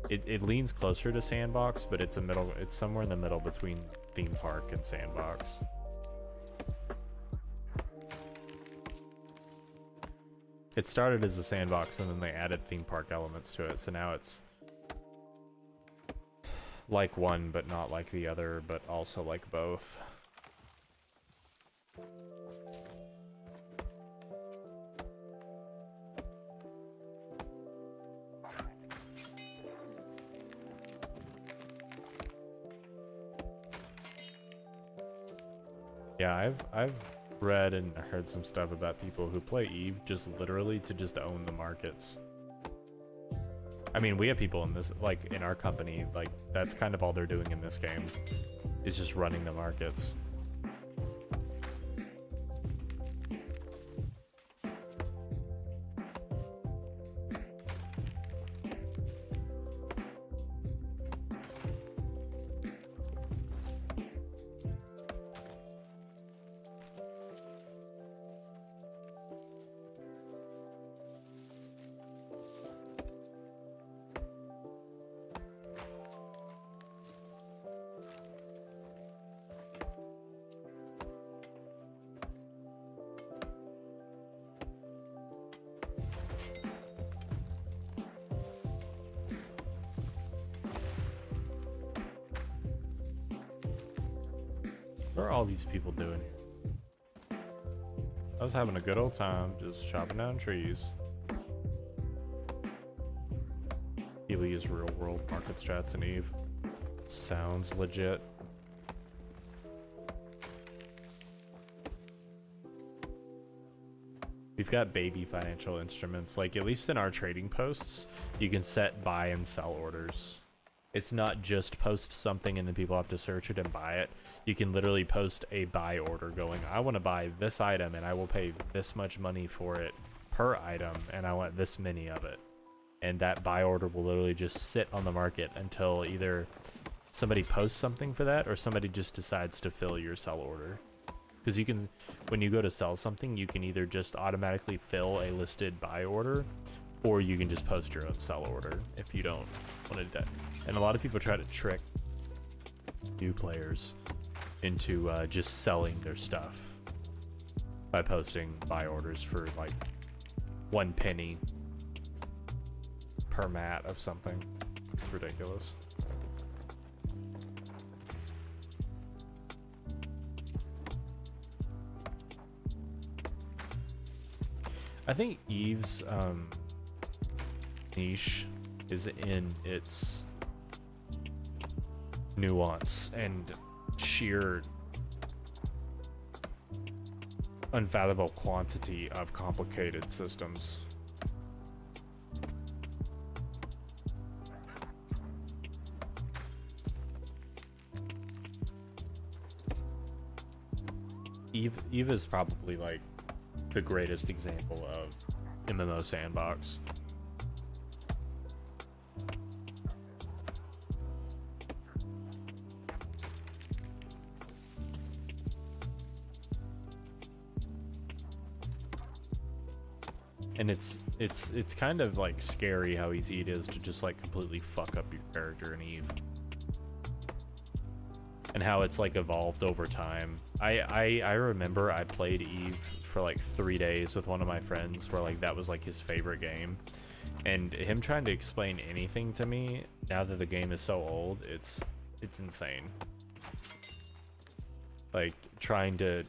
It leans closer to sandbox, but it's somewhere in the middle between theme park and sandbox. It started as a sandbox and then they added theme park elements to it, so now it's like one but not like the other, but also like both. Yeah, I've read and heard some stuff about people who play Eve just literally to just own the markets. I mean, we have people in this, like, in our company, like, that's kind of all they're doing in this game, is just running the markets. What are all these people doing here? I was having a good old time just chopping down trees. People use real world market strats in Eve. Sounds legit. We've got baby financial instruments. Like, at least in our trading posts, you can set buy and sell orders. It's not just post something and then people have to search it and buy it. You can literally post a buy order going, I want to buy this item and I will pay this much money for it per item and I want this many of it. And that buy order will literally just sit on the market until either somebody posts something for that or somebody just decides to fill your sell order. Because you can, when you go to sell something, you can either just automatically fill a listed buy order, or you can just post your own sell order if you don't want to do that. And a lot of people try to trick new players into just selling their stuff by posting buy orders for like 1 penny per mat of something. It's ridiculous. I think Eve's niche is in its nuance and sheer unfathomable quantity of complicated systems. Eve is probably like the greatest example of MMO sandbox. And it's kind of like scary how easy it is to just like completely fuck up your character in Eve. And how it's like evolved over time. I remember I played Eve for like 3 days with one of my friends where like that was like his favorite game. And him trying to explain anything to me now that the game is so old, it's insane. Like trying to,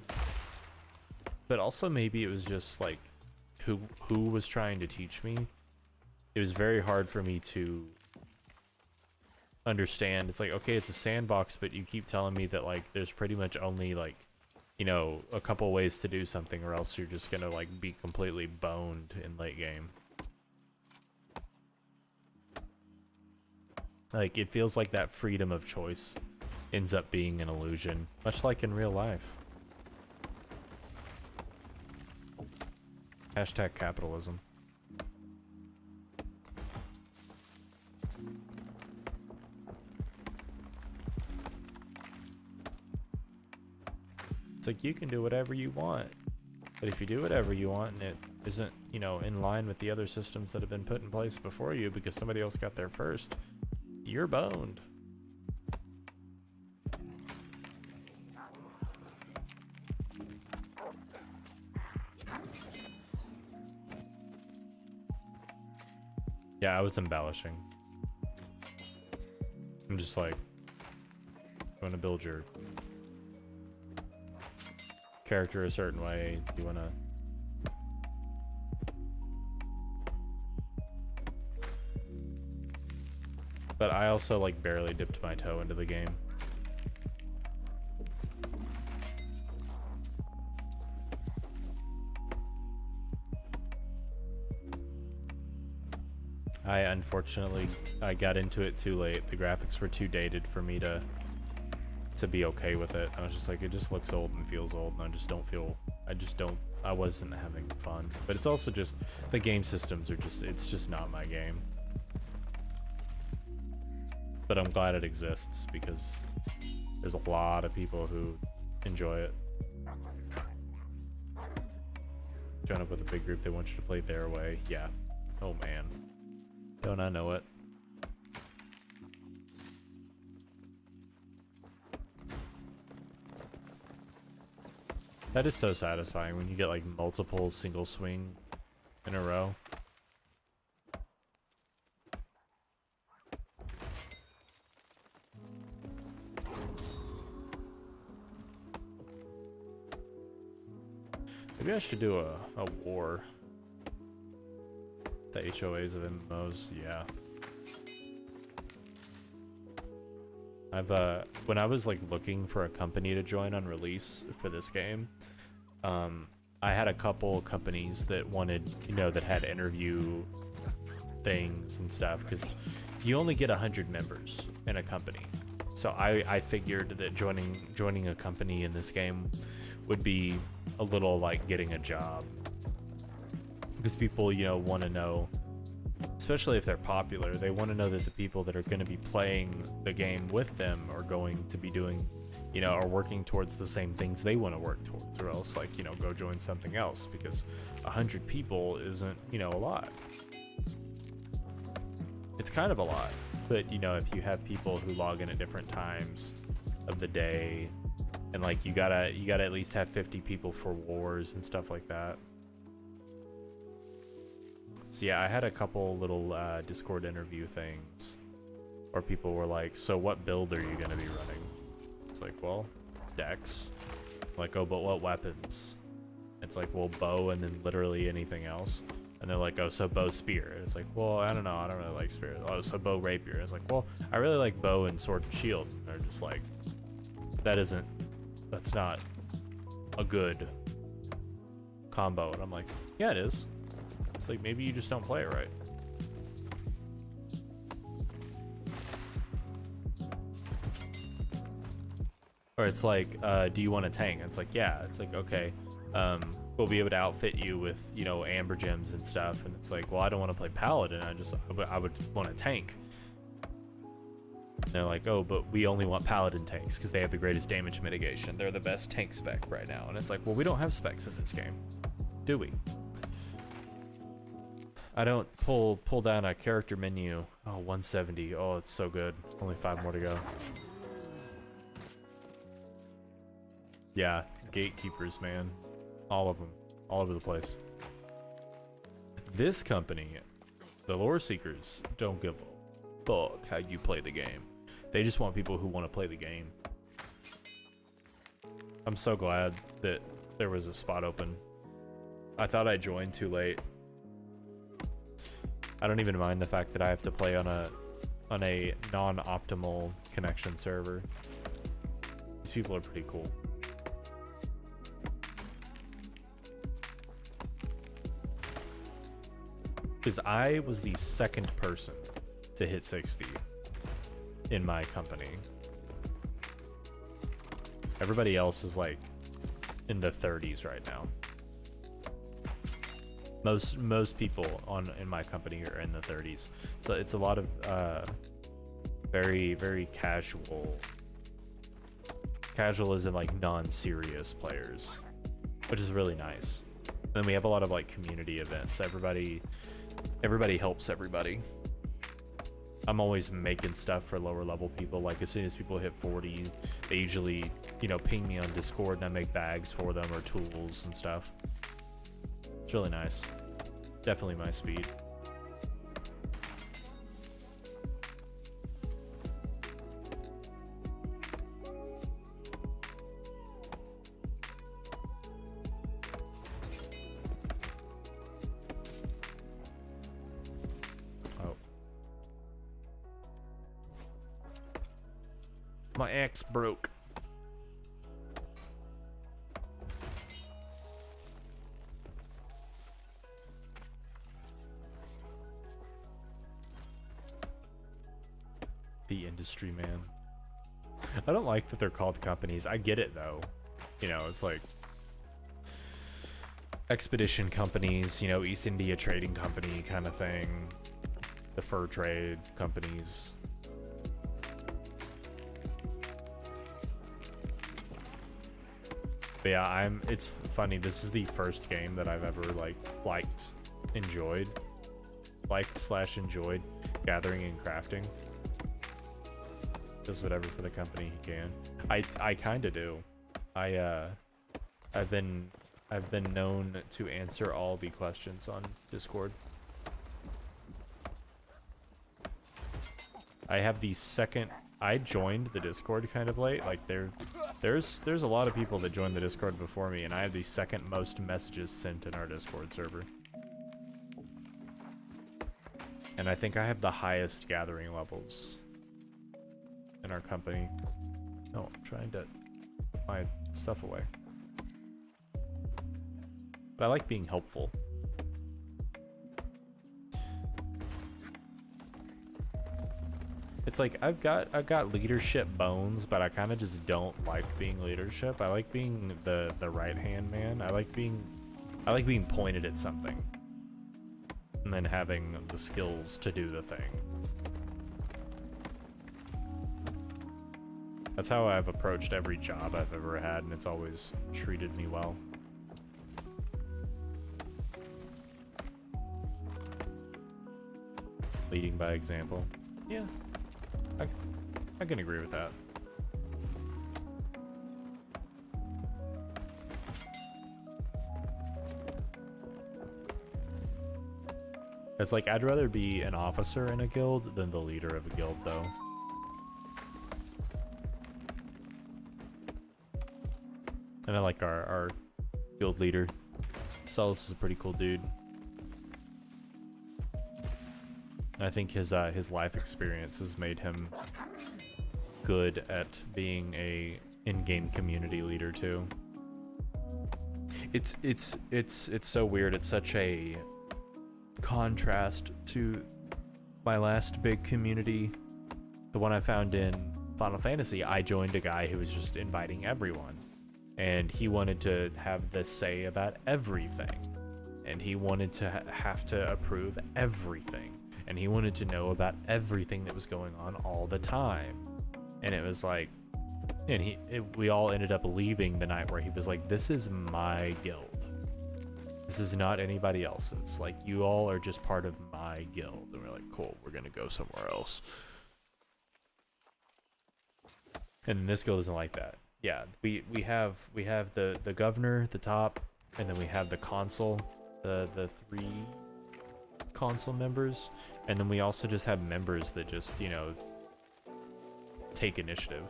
but also maybe it was just like who was trying to teach me. It was very hard for me to understand. It's like, okay, it's a sandbox, but you keep telling me that like there's pretty much only like, you know, a couple ways to do something or else you're just gonna like be completely boned in late game. Like it feels like that freedom of choice ends up being an illusion, much like in real life. Hashtag capitalism. It's like you can do whatever you want, but if you do whatever you want and it isn't, you know, in line with the other systems that have been put in place before you because somebody else got there first, you're boned. Yeah, I was embellishing. I'm just like, you want to build your character a certain way, you want to but I also like barely dipped my toe into the game. Unfortunately I got into it too late. The graphics were too dated for me to be okay with it. I was just like, it just looks old and feels old, and I wasn't having fun. But it's also just, the game systems are just, it's just not my game. But I'm glad it exists because there's a lot of people who enjoy it. Join up with a big group, they want you to play their way. Yeah. Oh man. Don't I know it? That is so satisfying when you get like multiple single swing in a row. Maybe I should do a war. The HOAs of MMOs, yeah. When I was like looking for a company to join on release for this game, I had a couple companies that wanted, you know, that had interview things and stuff, because you only get 100 members in a company. So I figured that joining a company in this game would be a little like getting a job, because people, you know, want to know, especially if they're popular, they want to know that the people that are going to be playing the game with them are going to be doing, you know, are working towards the same things they want to work towards, or else, like, you know, go join something else, because 100 people isn't, you know, a lot. It's kind of a lot, but, you know, if you have people who log in at different times of the day, and like you gotta at least have 50 people for wars and stuff like that. So yeah, I had a couple little Discord interview things where people were like, so what build are you gonna be running? It's like, well, Dex. Like, oh, but what weapons? It's like, well, bow and then literally anything else. And they're like, oh, so bow spear. And it's like, well, I don't know, I don't really like spear. Oh, so bow rapier. And it's like, well, I really like bow and sword and shield. And they're just like, that's not a good combo. And I'm like, yeah, it is. It's like, maybe you just don't play it right. Or it's like, do you want a tank? And it's like, yeah. It's like, okay, we'll be able to outfit you with, you know, amber gems and stuff. And it's like, well, I don't want to play paladin. I would want a tank. And they're like, oh, but we only want paladin tanks because they have the greatest damage mitigation. They're the best tank spec right now. And it's like, well, we don't have specs in this game, do we? I don't pull down a character menu. Oh, 170. Oh, it's so good. Only 5 more to go. Yeah, gatekeepers, man. All of them. All over the place. This company, the Loreseekers, don't give a fuck how you play the game. They just want people who want to play the game. I'm so glad that there was a spot open. I thought I joined too late. I don't even mind the fact that I have to play on a non-optimal connection server. These people are pretty cool. Because I was the second person to hit 60 in my company. Everybody else is like in the 30s right now. Most people in my company are in the 30s. So it's a lot of very, very casual as in like non-serious players, which is really nice. And then we have a lot of like community events. Everybody helps everybody. I'm always making stuff for lower level people. Like as soon as people hit 40, they usually, you know, ping me on Discord and I make bags for them or tools and stuff. It's really nice. Definitely my speed. Oh. My axe broke. The industry, man. I don't like that they're called companies. I get it though. You know, it's like expedition companies, you know, East India Trading Company kind of thing. The fur trade companies. But yeah, it's funny. This is the first game that I've ever enjoyed gathering and crafting. Does whatever for the company he can. I kind of do. I've been known to answer all the questions on Discord. I have the second. I joined the Discord kind of late. Like There's a lot of people that joined the Discord before me, and I have the second most messages sent in our Discord server. And I think I have the highest gathering levels in our company. Oh, I'm trying to put my stuff away. But I like being helpful. It's like I've got leadership bones, but I kind of just don't like being leadership. I like being the right hand man. I like being pointed at something and then having the skills to do the thing. That's how I've approached every job I've ever had, and it's always treated me well. Leading by example. Yeah. I can agree with that. It's like, I'd rather be an officer in a guild than the leader of a guild, though. And I like our guild leader. Solus is a pretty cool dude. I think his life experience has made him good at being a in-game community leader too. It's so weird. It's such a contrast to my last big community, the one I found in Final Fantasy. I joined a guy who was just inviting everyone, and he wanted to have the say about everything, and he wanted to have to approve everything. And he wanted to know about everything that was going on all the time. And it was like, and we all ended up leaving the night where he was like, this is my guild. This is not anybody else's. Like, you all are just part of my guild. And we're like, cool, we're gonna go somewhere else. And this guild isn't like that. Yeah, we have the governor, the top, and then we have the consul, the 3 console members, and then we also just have members that just, you know, take initiative.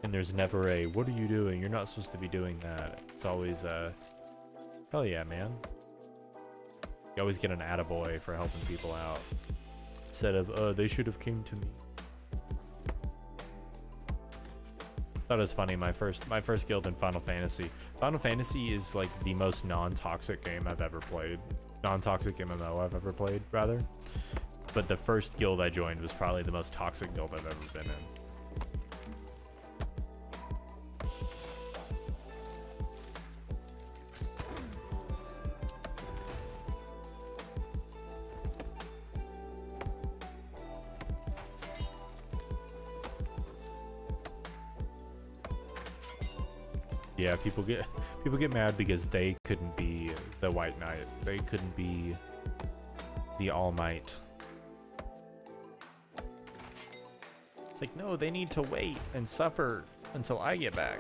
And there's never a, what are you doing? You're not supposed to be doing that. It's always hell yeah, man. You always get an attaboy for helping people out, instead of, they should have came to me. Thought it was funny, my first guild in Final Fantasy. Final Fantasy is like the most non-toxic game I've ever played. Non-toxic MMO I've ever played, rather. But the first guild I joined was probably the most toxic guild I've ever been in. Yeah, people get mad because they couldn't be the White Knight. They couldn't be the All Might. It's like, no, they need to wait and suffer until I get back.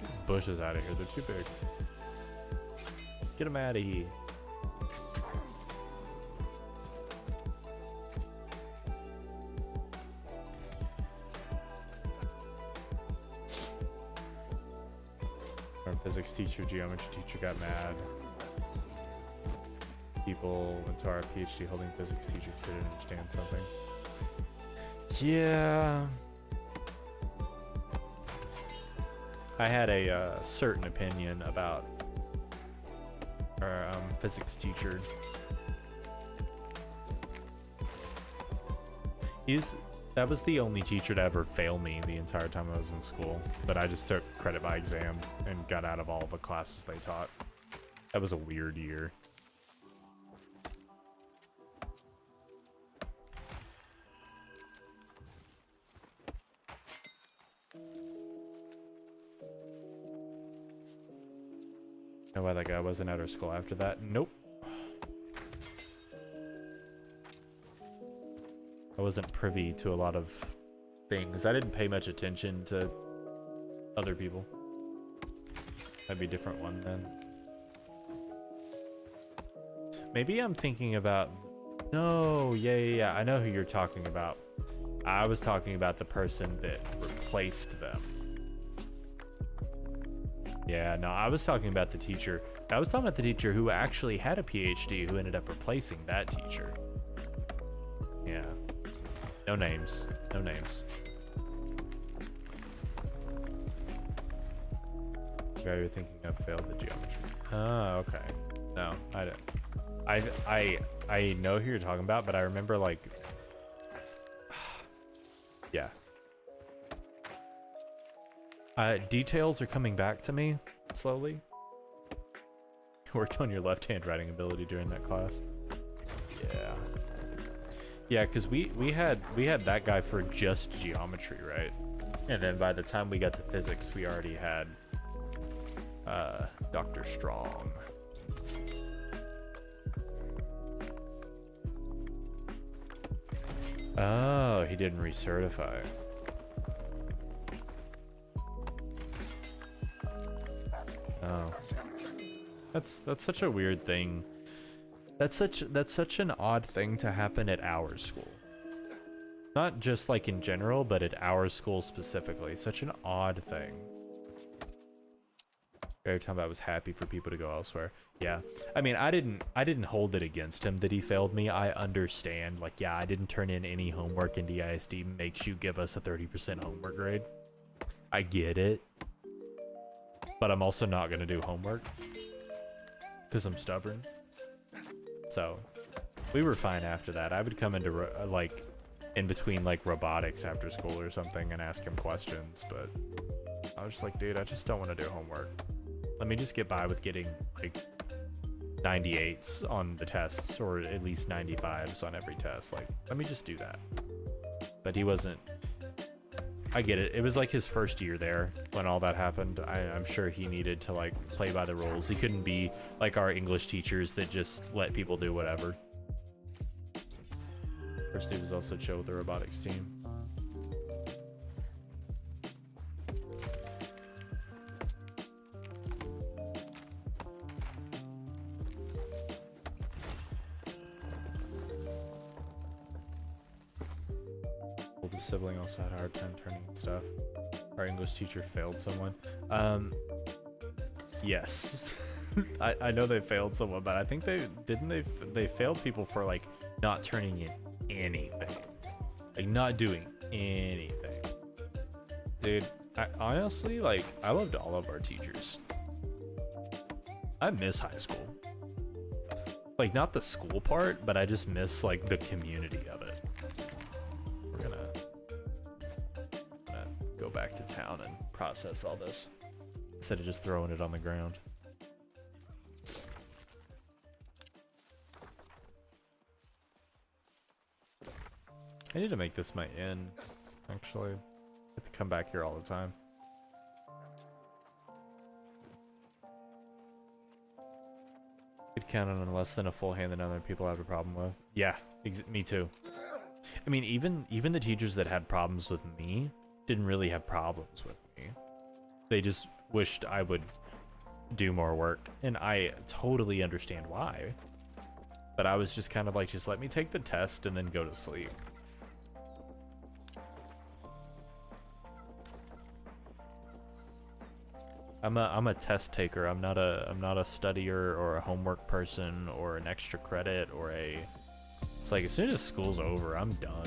These bushes out of here, they're too big. Get them out of here. Our physics teacher, geometry teacher got mad. People went to our PhD holding physics teacher because they didn't understand something. Yeah. I had a certain opinion about our physics teacher. That was the only teacher to ever fail me the entire time I was in school, but I just took credit by exam and got out of all the classes they taught. That was a weird year. Know why that guy wasn't at our school after that? Nope. I wasn't privy to a lot of thing, because I didn't pay much attention to other people. That'd be a different one then. Maybe I'm thinking about... No, yeah. I know who you're talking about. I was talking about the person that replaced them. Yeah, no, I was talking about the teacher. I was talking about the teacher who actually had a PhD who ended up replacing that teacher. Yeah. No names. No names. The guy you're thinking of failed the geometry. Oh, okay. No, I didn't. I know who you're talking about, but I remember like... Yeah. Details are coming back to me slowly. Worked on your left-hand writing ability during that class. Yeah. Yeah, because we had that guy for just geometry, right? And then by the time we got to physics, we already had Dr. Strong. Oh, he didn't recertify. Oh. That's such a weird thing. That's such an odd thing to happen at our school. Not just like in general, but at our school specifically. Such an odd thing. Every time I was happy for people to go elsewhere. Yeah. I mean, I didn't hold it against him that he failed me. I understand. Like, yeah, I didn't turn in any homework, and DISD makes you give us a 30% homework grade. I get it. But I'm also not going to do homework. Because I'm stubborn. So, we were fine after that. I would come into, like, in between, like, robotics after school or something and ask him questions, but I was just like, dude, I just don't want to do homework. Let me just get by with getting, like, 98s on the tests, or at least 95s on every test. Like, let me just do that. But he wasn't... I get it. It was like his first year there when all that happened. I'm sure he needed to like play by the rules. He couldn't be like our English teachers that just let people do whatever. First, he was also chill with the robotics team. Oldest sibling also had a hard time turning and stuff. Our English teacher failed someone. Yes. I know they failed someone, but I think they failed people for like not turning in anything. Like not doing anything. Dude, I honestly, like, I loved all of our teachers. I miss high school. Like, not the school part, but I just miss, like, the community of it. We're gonna go back to town and process all this instead of just throwing it on the ground. I need to make this my inn, actually. I have to come back here all the time. Could count on less than a full hand that other people have a problem with. Yeah, me too. I mean, even the teachers that had problems with me didn't really have problems with me. They just wished I would do more work, and I totally understand why. But I was just kind of like, just let me take the test and then go to sleep. I'm a test taker. I'm not a studier or a homework person or an extra credit or a... It's like as soon as school's over, I'm done.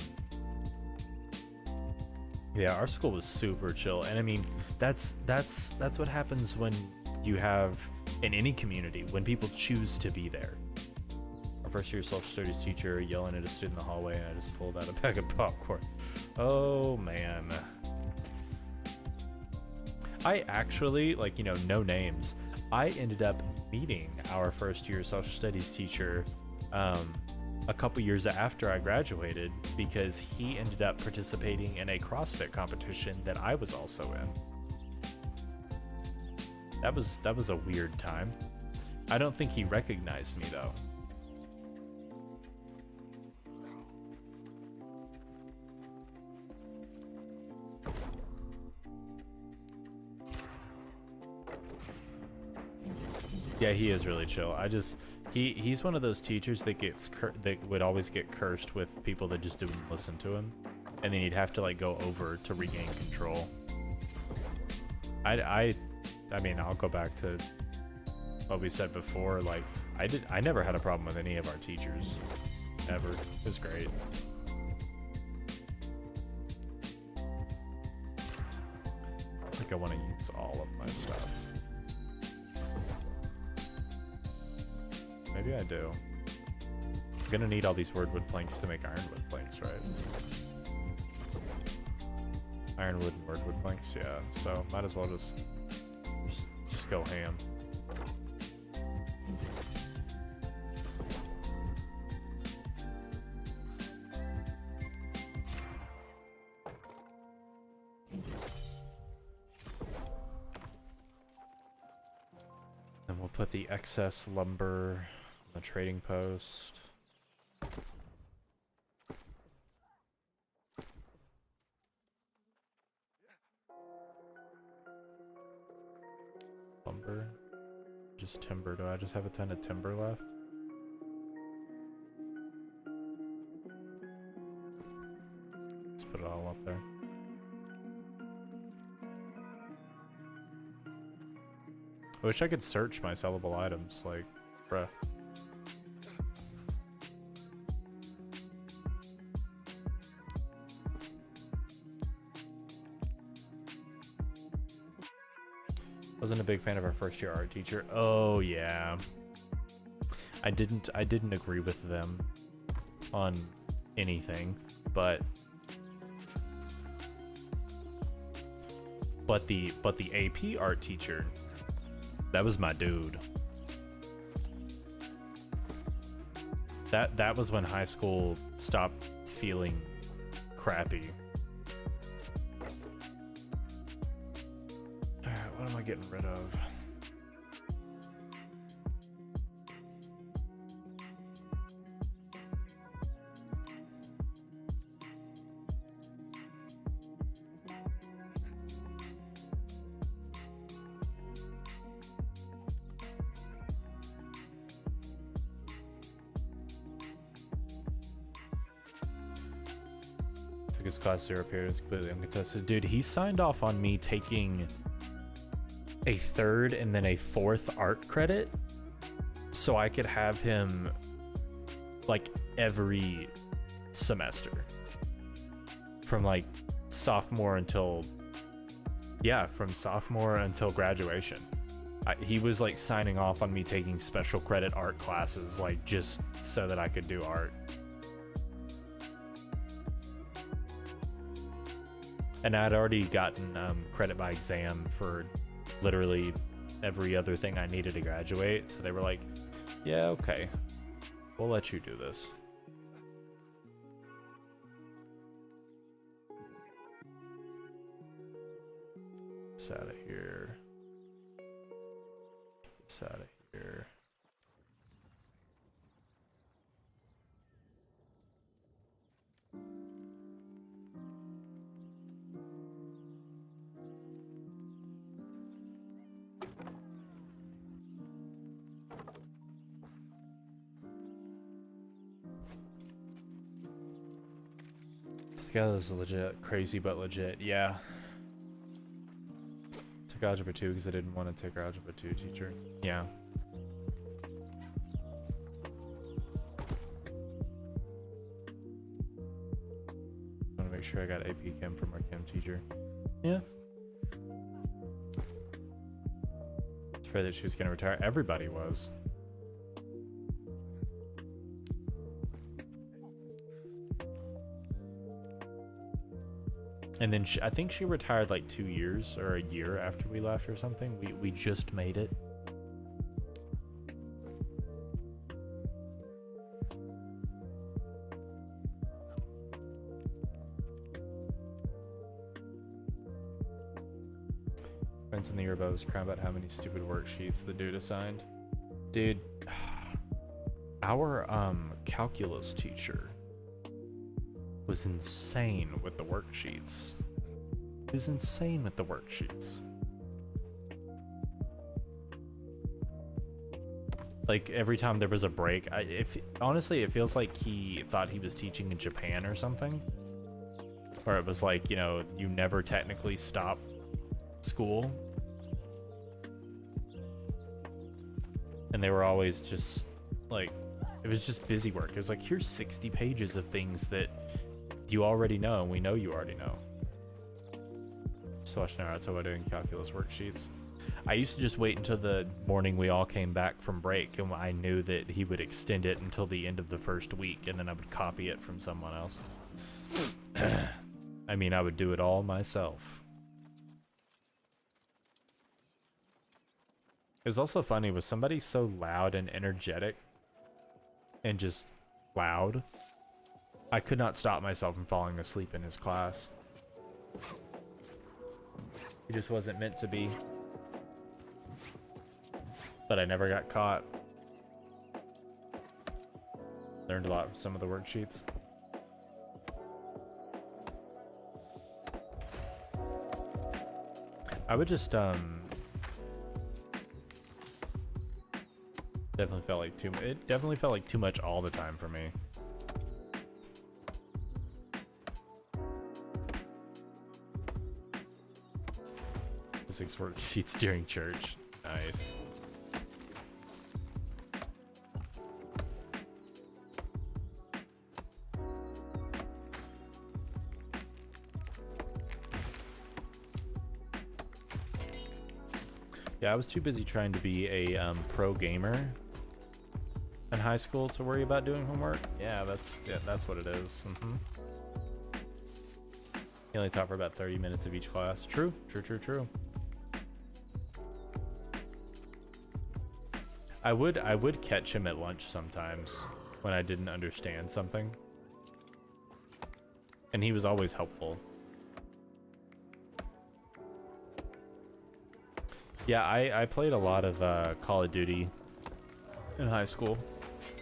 Yeah, our school was super chill, and I mean that's what happens when you have in any community when people choose to be there. Our first year social studies teacher yelling at a student in the hallway, and I just pulled out a bag of popcorn. Oh man. I actually, like, you know, no names. I ended up meeting our first year social studies teacher a couple years after I graduated because he ended up participating in a CrossFit competition that I was also in. That was a weird time. I don't think he recognized me though. Yeah, he is really chill. He's one of those teachers that that would always get cursed with people that just didn't listen to him, and then he'd have to like go over to regain control. I mean, I'll go back to what we said before. Like, I never had a problem with any of our teachers, ever. It was great. I think I want to use all of my stuff. Maybe I do. I'm gonna need all these wordwood planks to make ironwood planks, right? Ironwood and wordwood planks, yeah. So might as well just go ham. And we'll put the excess lumber on the trading post. Lumber. Just timber. Do I just have a ton of timber left? Let's put it all up there. I wish I could search my sellable items, like, bruh. Wasn't a big fan of our first year art teacher. Oh yeah. I didn't agree with them on anything, but the AP art teacher, that was my dude. That was when high school stopped feeling crappy. Alright, what am I getting rid of? His class 0 period is completely uncontested. Dude, he signed off on me taking a 3rd and then a 4th art credit so I could have him like every semester from like sophomore until from sophomore until graduation. He was like signing off on me taking special credit art classes like just so that I could do art. And I'd already gotten credit by exam for literally every other thing I needed to graduate. So they were like, yeah, okay, we'll let you do this. This out of here. This out of here. Yeah, that was legit. Crazy, but legit. Yeah. Took Algebra 2 because I didn't want to take our Algebra 2 teacher. Yeah. I want to make sure I got AP Chem from our Chem teacher. Yeah. It's afraid that she was going to retire. Everybody was. And then I think she retired like 2 years or a year after we left or something. We just made it. Friends in the year above was crying about how many stupid worksheets the dude assigned. Dude, our calculus teacher was insane with the worksheets. He was insane with the worksheets. Like every time there was a break, honestly, it feels like he thought he was teaching in Japan or something. Or it was like, you know, you never technically stop school. And they were always just like, it was just busy work. It was like, here's 60 pages of things that you already know, and we know you already know. Just watching Naruto while doing calculus worksheets. I used to just wait until the morning we all came back from break, and I knew that he would extend it until the end of the first week, and then I would copy it from someone else. I mean, I would do it all myself. It was also funny, was somebody so loud and energetic and just loud, I could not stop myself from falling asleep in his class. It just wasn't meant to be. But I never got caught. Learned a lot from some of the worksheets. I would just definitely felt like it definitely felt like too much all the time for me. Physics worksheets during church. Nice. Yeah, I was too busy trying to be a pro gamer in high school to worry about doing homework. Yeah, that's what it is. He only taught for about 30 minutes of each class. True. I would catch him at lunch sometimes when I didn't understand something, and he was always helpful. Yeah, I played a lot of Call of Duty in high school.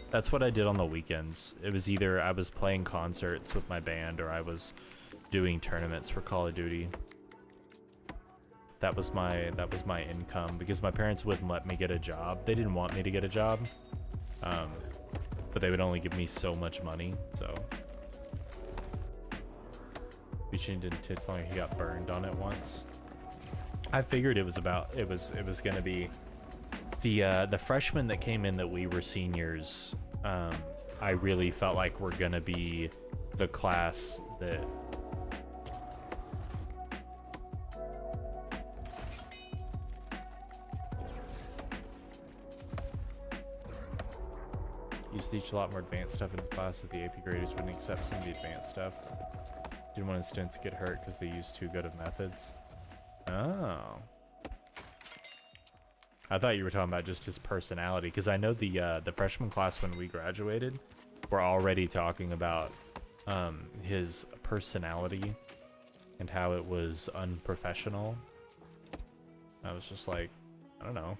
That's what I did on the weekends. It was either I was playing concerts with my band or I was doing tournaments for Call of Duty. That was my income because my parents wouldn't let me get a job. They didn't want me to get a job, but they would only give me so much money. So Reaching into tits like he got burned on it once. I figured it was gonna be the freshmen that came in that we were seniors. I really felt like we're gonna be the class that used to teach a lot more advanced stuff in the class that the AP graders wouldn't accept some of the advanced stuff. Didn't want his students to get hurt because they used too good of methods. Oh. I thought you were talking about just his personality, because I know the freshman class when we graduated were already talking about his personality and how it was unprofessional. I was just like, I don't know.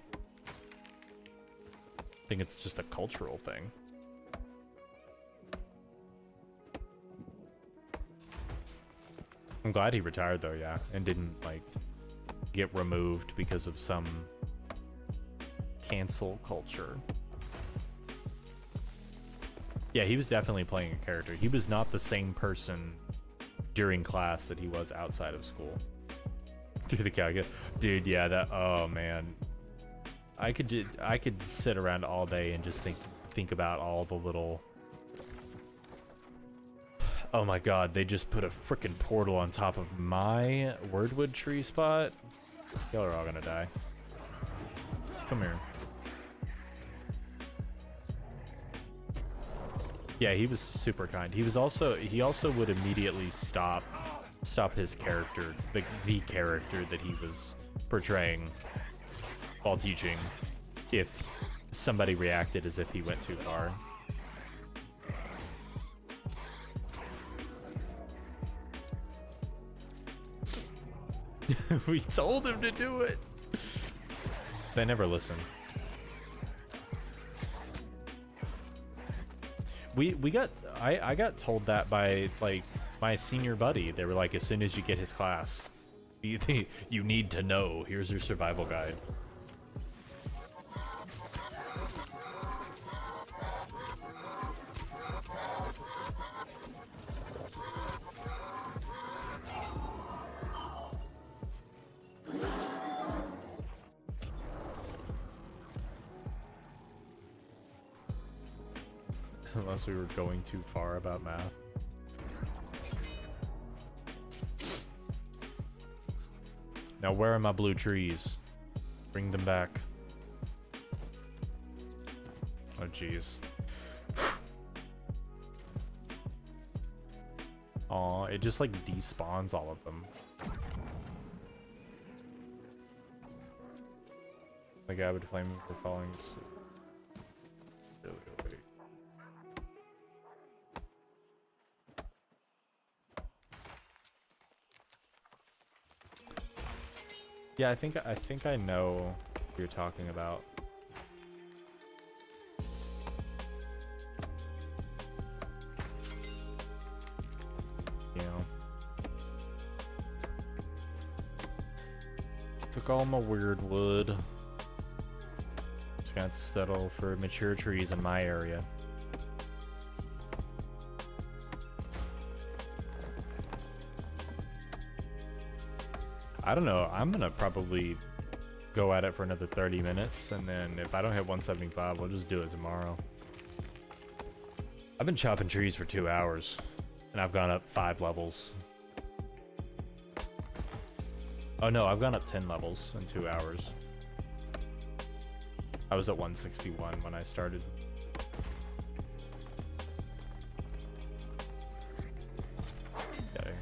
I think it's just a cultural thing. I'm glad he retired though, yeah, and didn't like get removed because of some cancel culture. Yeah, he was definitely playing a character. He was not the same person during class that he was outside of school. Through the calculator, dude. Yeah, that. Oh man, I could sit around all day and just think about all the little. Oh my god, they just put a freaking portal on top of my wordwood tree spot. Y'all are all gonna die. Come here. Yeah, he was super kind. He also would immediately stop his character, the character that he was portraying while teaching, if somebody reacted as if he went too far. We told him to do it. They never listen. I got told that by like my senior buddy. They were like, as soon as you get his class, you need to know. Here's your survival guide. Unless we were going too far about math. Now where are my blue trees? Bring them back. Oh jeez. Aw, it just like despawns all of them. The guy would flame him for falling asleep. Really, really. Yeah, I think I know what you're talking about. You know. Took all my weird wood. Just gonna have to settle for mature trees in my area. I don't know, I'm gonna probably go at it for another 30 minutes, and then if I don't hit 175, we'll just do it tomorrow. I've been chopping trees for 2 hours, and I've gone up 5 levels. Oh no, I've gone up 10 levels in 2 hours. I was at 161 when I started. Okay.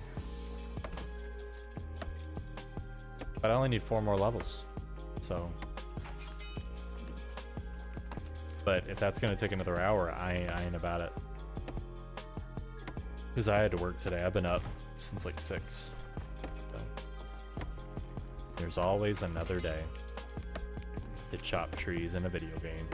But I only need 4 more levels, so. But if that's gonna take another hour, I ain't about it. Because I had to work today. I've been up since like 6. So. There's always another day to chop trees in a video game.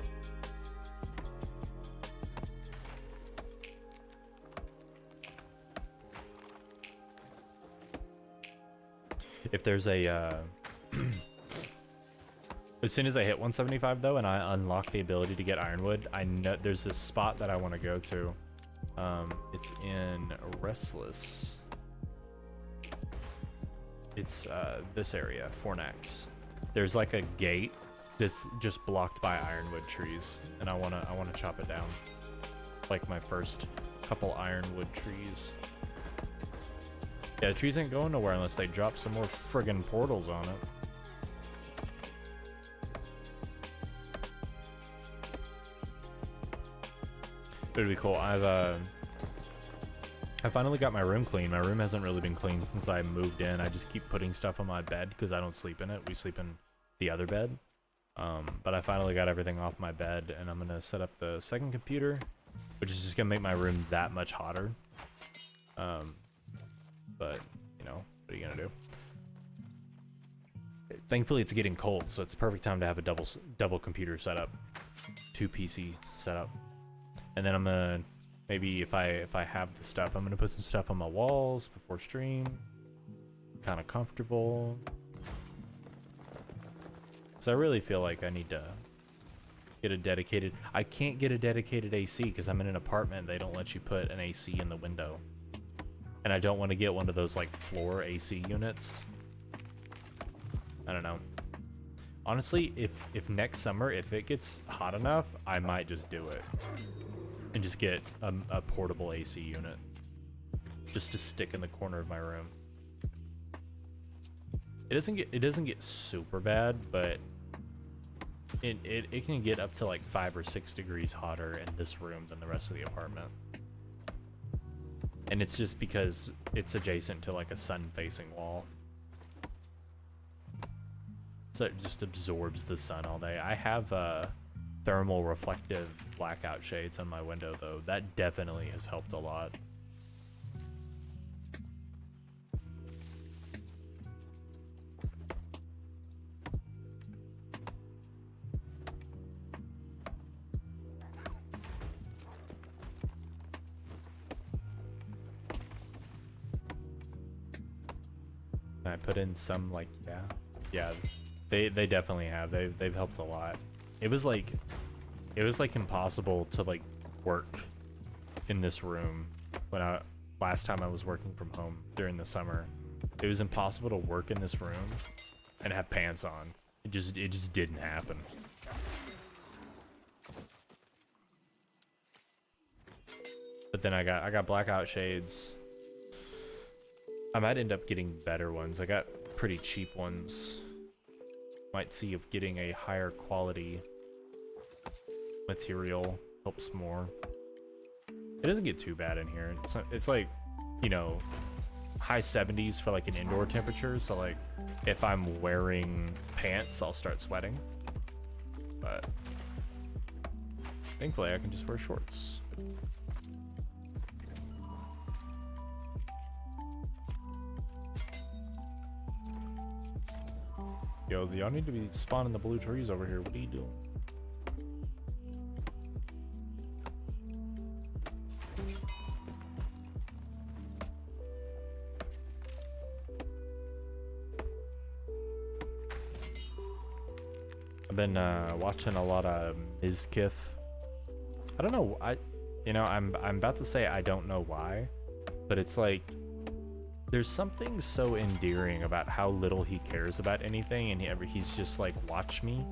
If there's a as soon as I hit 175 though, and I unlock the ability to get ironwood, I know there's this spot that I want to go to. It's in Restless. It's this area, Fornax. There's like a gate that's just blocked by ironwood trees, and I wanna chop it down. Like my first couple ironwood trees. Yeah, the trees ain't going nowhere unless they drop some more friggin' portals on it. It'd be cool. I finally got my room clean. My room hasn't really been clean since I moved in. I just keep putting stuff on my bed because I don't sleep in it. We sleep in the other bed. But I finally got everything off my bed, and I'm gonna set up the second computer, which is just gonna make my room that much hotter. But you know, what are you gonna do? Thankfully, it's getting cold, so it's the perfect time to have a double computer setup, 2 PC setup, and then I'm gonna maybe if I have the stuff, I'm gonna put some stuff on my walls before stream. Kind of comfortable. So I really feel like I need to get a dedicated. I can't get a dedicated AC because I'm in an apartment. They don't let you put an AC in the window. And I don't want to get one of those like floor AC units. I don't know. Honestly, if next summer, if it gets hot enough, I might just do it. And just get a portable AC unit. Just to stick in the corner of my room. It doesn't get super bad, but it can get up to like 5 or 6 degrees hotter in this room than the rest of the apartment. And it's just because it's adjacent to like a sun-facing wall. So it just absorbs the sun all day. I have thermal reflective blackout shades on my window though. That definitely has helped a lot. I put in some like yeah they definitely have they've helped a lot. It was like impossible to like work in this room when last time I was working from home during the summer. It was impossible to work in this room and have pants on. It just didn't happen. But then I got blackout shades. I might end up getting better ones. I got pretty cheap ones. Might see if getting a higher quality material helps more. It doesn't get too bad in here. It's like, you know, high 70s for like an indoor temperature. So like if I'm wearing pants, I'll start sweating. But thankfully I can just wear shorts. Yo, y'all need to be spawning the blue trees over here. What are you doing? I've been watching a lot of Mizkif. I don't know. I'm about to say I don't know why, but it's like there's something so endearing about how little he cares about anything, and he's just like, watch me.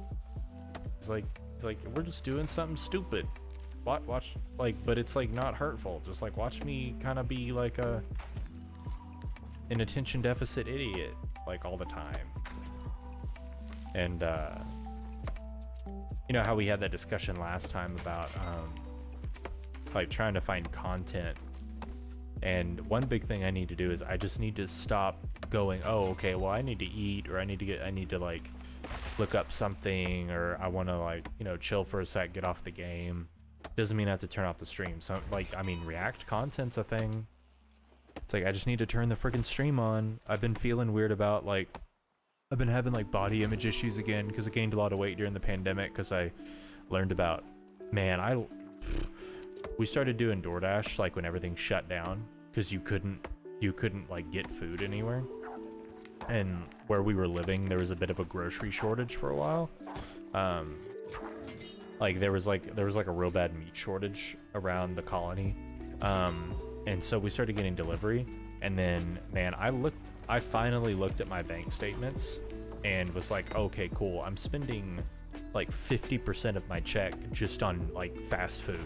He's like we're just doing something stupid. Watch, like, but it's like not hurtful. Just like watch me kind of be like an attention deficit idiot like all the time. And you know how we had that discussion last time about like trying to find content. And one big thing I need to do is I just need to stop going, oh, okay, well, I need to eat, or I need to like look up something, or I want to like, you know, chill for a sec, get off the game. Doesn't mean I have to turn off the stream. So like, I mean, React content's a thing. It's like, I just need to turn the freaking stream on. I've been feeling weird about like, I've been having like body image issues again because I gained a lot of weight during the pandemic because I learned about, man, we started doing DoorDash like when everything shut down because you couldn't like get food anywhere. And where we were living, there was a bit of a grocery shortage for a while. Like there was like a real bad meat shortage around the colony. And so we started getting delivery, and then, man, I finally looked at my bank statements and was like, okay, cool. I'm spending like 50% of my check just on like fast food.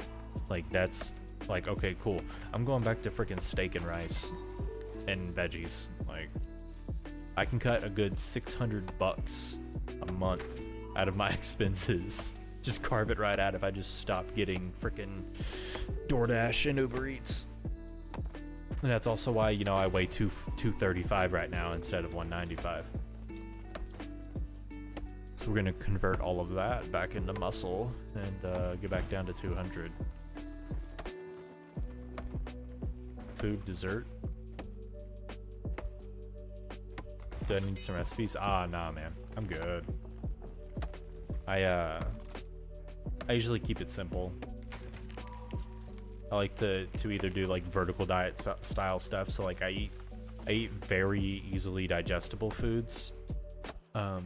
Like that's like, okay, cool. I'm going back to freaking steak and rice and veggies. Like I can cut a good $600 a month out of my expenses. Just carve it right out if I just stop getting freaking DoorDash and Uber Eats. And that's also why, you know, I weigh 235 right now instead of 195. So we're gonna convert all of that back into muscle and get back down to 200. Food, dessert. Do I need some recipes? Ah, nah, man. I'm good. I usually keep it simple. I like to either do like vertical diet style stuff, so like I eat very easily digestible foods, low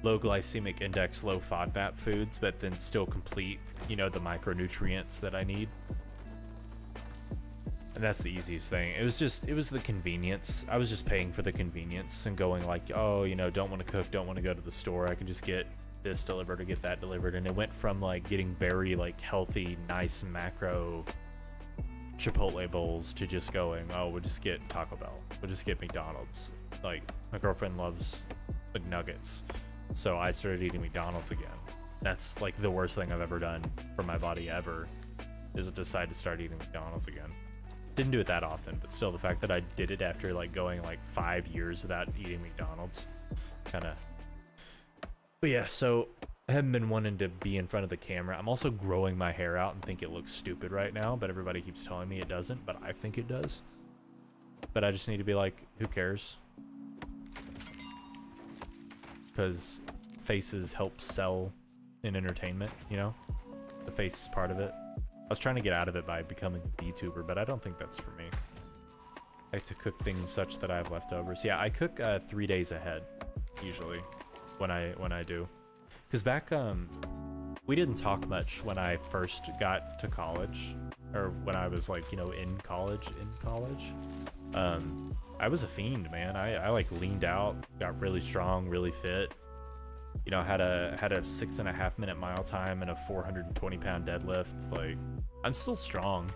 glycemic index, low FODMAP foods, but then still complete, you know, the micronutrients that I need. And that's the easiest thing. It was the convenience. I was just paying for the convenience and going like, oh, you know, don't want to cook, don't want to go to the store. I can just get this delivered or get that delivered. And it went from like getting very like healthy, nice macro Chipotle bowls to just going, oh, we'll just get Taco Bell, we'll just get McDonald's. Like my girlfriend loves McNuggets, so I started eating McDonald's again. That's like the worst thing I've ever done for my body ever, is decide to start eating McDonald's again. Didn't do it that often, but still the fact that I did it after like going like 5 years without eating McDonald's kind of. But yeah, so I haven't been wanting to be in front of the camera. I'm also growing my hair out and think it looks stupid right now, but everybody keeps telling me it doesn't, but I think it does. But I just need to be like, who cares? Because faces help sell in entertainment, you know? The face is part of it. I was trying to get out of it by becoming a VTuber, but I don't think that's for me. I like to cook things such that I have leftovers. Yeah, I cook 3 days ahead, usually. When I do, because back we didn't talk much when I first got to college, or when I was like, you know, in college. I was a fiend, man. I like leaned out, got really strong, really fit, you know, had a 6.5 minute mile time and a 420 pound deadlift. Like I'm still strong,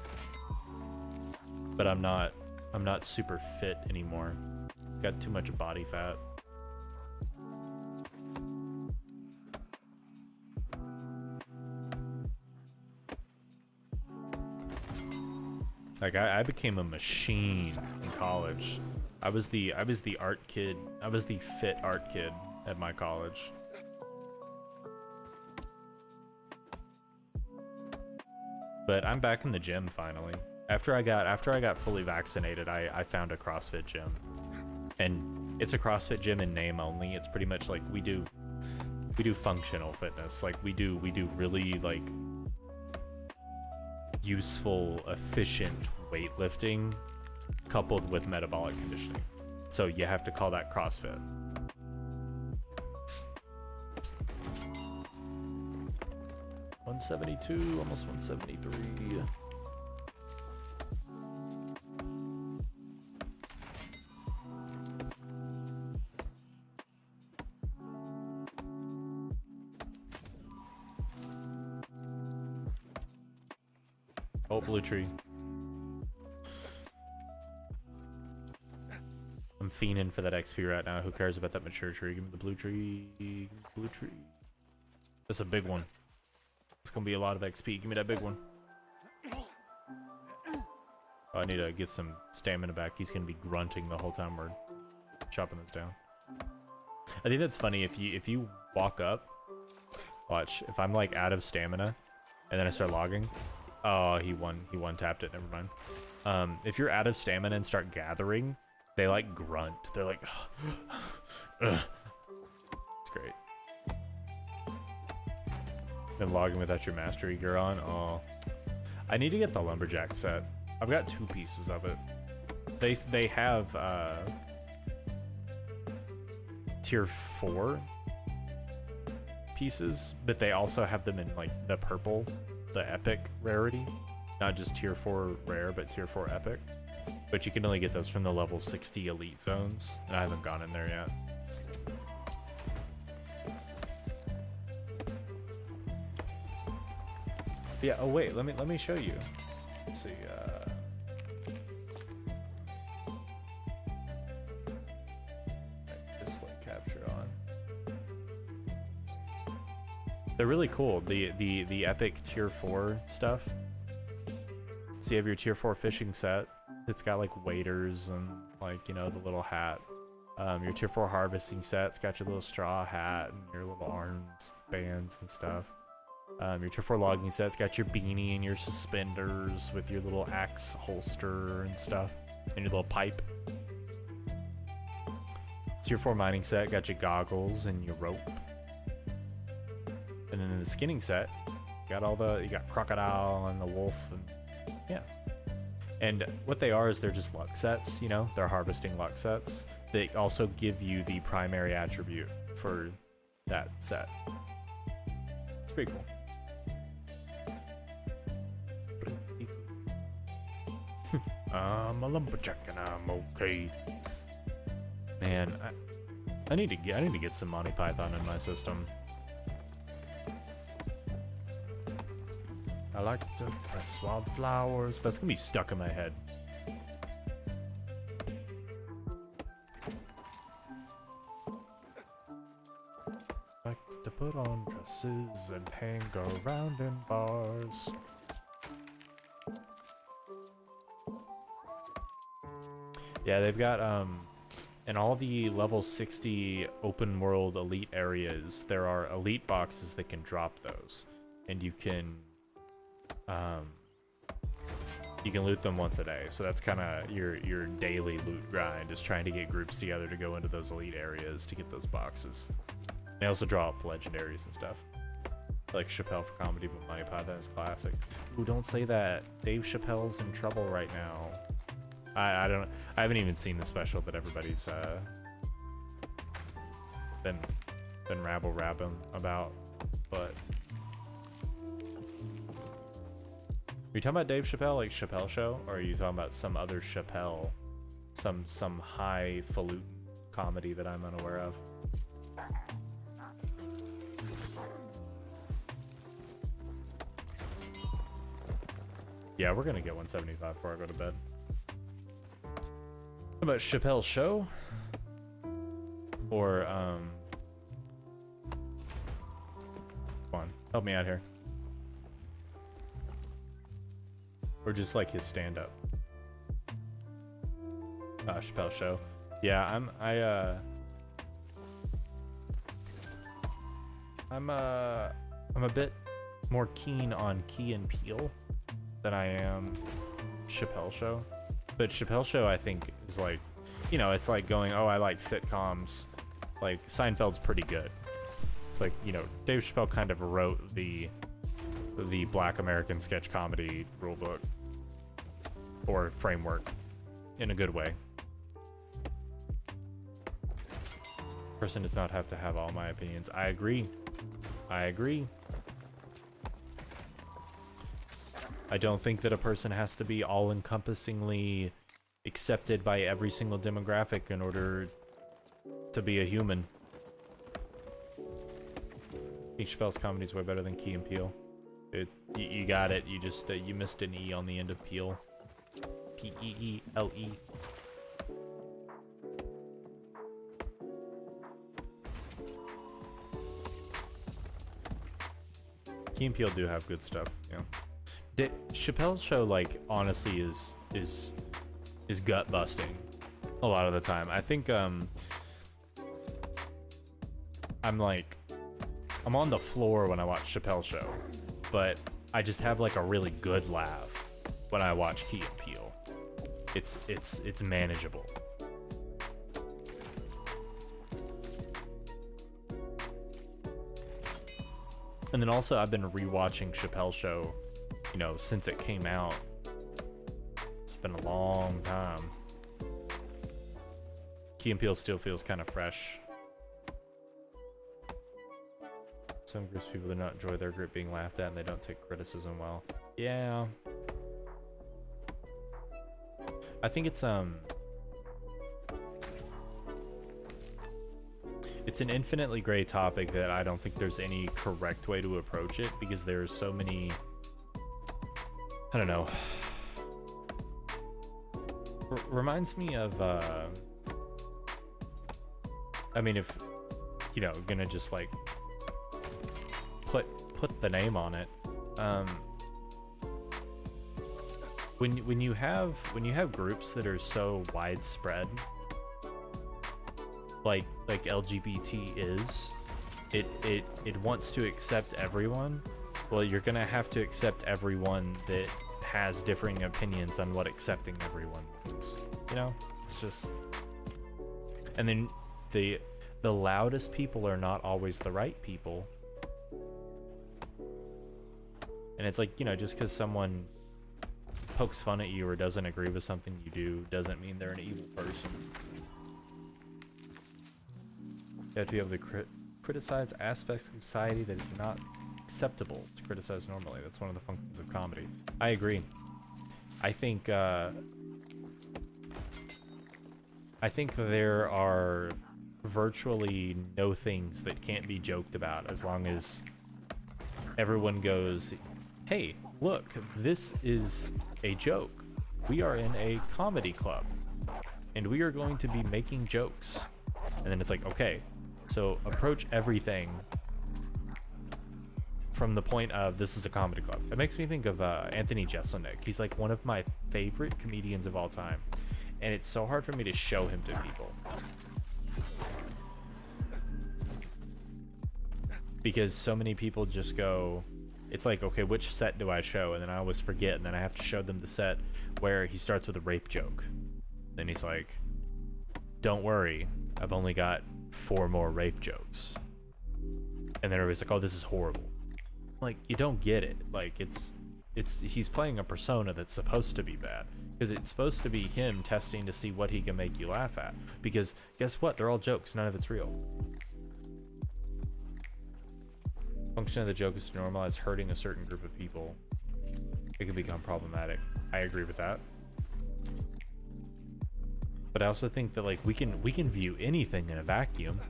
but I'm not super fit anymore. Got too much body fat. Like I became a machine in college. I was the art kid. I was the fit art kid at my college. But I'm back in the gym finally. After I got fully vaccinated, I found a CrossFit gym. And it's a CrossFit gym in name only. It's pretty much like we do functional fitness. Like we do really like useful, efficient weightlifting coupled with metabolic conditioning. So you have to call that CrossFit. $172, almost $173. Oh, blue tree. I'm fiending for that XP right now. Who cares about that mature tree? Give me the blue tree. Blue tree. That's a big one. It's gonna be a lot of XP. Give me that big one. Oh, I need to get some stamina back. He's gonna be grunting the whole time we're chopping this down. I think that's funny. If you walk up, watch. If I'm like out of stamina, and then I start logging. Oh, he one tapped it. Never mind. If you're out of stamina and start gathering, they like grunt. They're like, it's great. Been logging without your mastery gear on. Oh, I need to get the lumberjack set. I've got 2 pieces of it. They have tier 4 pieces, but they also have them in like the purple, the epic rarity, not just tier 4 rare, but tier 4 epic. But you can only get those from the level 60 elite zones, and I haven't gone in there yet. Yeah. Oh wait, let me show you. Let's see. Display capture on. They're really cool. The epic tier 4 stuff. So you have your tier 4 fishing set. It's got like waders and like, you know, the little hat. Your tier 4 harvesting set. It's got your little straw hat and your little arms bands and stuff. Your tier 4 logging set's got your beanie and your suspenders with your little axe holster and stuff, and your little pipe. Tier 4 mining set got your goggles and your rope. And then in the skinning set, you got crocodile and the wolf, and yeah. And what they are is they're just luck sets, you know? They're harvesting luck sets. They also give you the primary attribute for that set. It's pretty cool. I'm a lumberjack and I'm okay. Man, I need to get some Monty Python in my system. I like to press wildflowers. That's gonna be stuck in my head. Like to put on dresses and hang around in bars. Yeah, they've got in all the level 60 open world elite areas, there are elite boxes that can drop those, and you can loot them once a day. So that's kind of your daily loot grind, is trying to get groups together to go into those elite areas to get those boxes. They also draw up legendaries and stuff, like Chappelle for comedy, but Monty Python is classic. Ooh, don't say that. Dave Chappelle's in trouble right now. I haven't even seen the special that everybody's been rabble-rapping about, but are you talking about Dave Chappelle, like Chappelle Show, or are you talking about some other Chappelle, some highfalutin comedy that I'm unaware of? Yeah, we're gonna get 175 before I go to bed. about Chappelle's show? Or, come on, help me out here. Or just like his stand-up. Chappelle's show. Yeah, I'm a bit more keen on Key and Peele than I am Chappelle's show. But Chappelle's show, I think, is like, you know, it's like going, oh, I like sitcoms. Like, Seinfeld's pretty good. It's like, you know, Dave Chappelle kind of wrote the Black American sketch comedy rulebook or framework in a good way. Person does not have to have all my opinions. I agree. I agree. I don't think that a person has to be all-encompassingly accepted by every single demographic in order to be a human. Dave Chappelle's comedy is way better than Key and Peele. You got it. You just you missed an E on the end of Peele. P-E-E-L-E. Key and Peele do have good stuff, yeah. Chappelle's show, like, honestly is gut busting a lot of the time. I think I'm on the floor when I watch Chappelle's show, but I just have like a really good laugh when I watch Key and Peele. It's manageable. And then also I've been rewatching Chappelle's show, you know, since it came out. It's been a long time. Key and Peele still feels kind of fresh. Some groups of people do not enjoy their group being laughed at and they don't take criticism well. Yeah. I think it's an infinitely gray topic that I don't think there's any correct way to approach it because there's so many, I don't know. Reminds me of, I mean, if, you know, gonna just like put the name on it. When you have groups that are so widespread, like LGBT is, it wants to accept everyone. Well, you're gonna have to accept everyone that has differing opinions on what accepting everyone means. You know, it's just, and then the loudest people are not always the right people. And it's like, you know, just because someone pokes fun at you or doesn't agree with something you do doesn't mean they're an evil person. You have to be able to criticize aspects of society that is not acceptable to criticize normally. That's one of the functions of comedy. I agree. I think there are virtually no things that can't be joked about as long as everyone goes, hey, look, this is a joke. We are in a comedy club and we are going to be making jokes. And then it's like, okay, so approach everything from the point of this is a comedy club. It makes me think of Anthony Jeselnik. He's like one of my favorite comedians of all time. And it's so hard for me to show him to people. Because so many people just go, it's like, okay, which set do I show? And then I always forget, and then I have to show them the set where he starts with a rape joke. Then he's like, don't worry, I've only got 4 more rape jokes. And then everybody's like, oh, this is horrible. Like, you don't get it. Like, he's playing a persona that's supposed to be bad. Because it's supposed to be him testing to see what he can make you laugh at. Because guess what? They're all jokes. None of it's real. Function of the joke is to normalize hurting a certain group of people. It can become problematic. I agree with that. But I also think that like we can view anything in a vacuum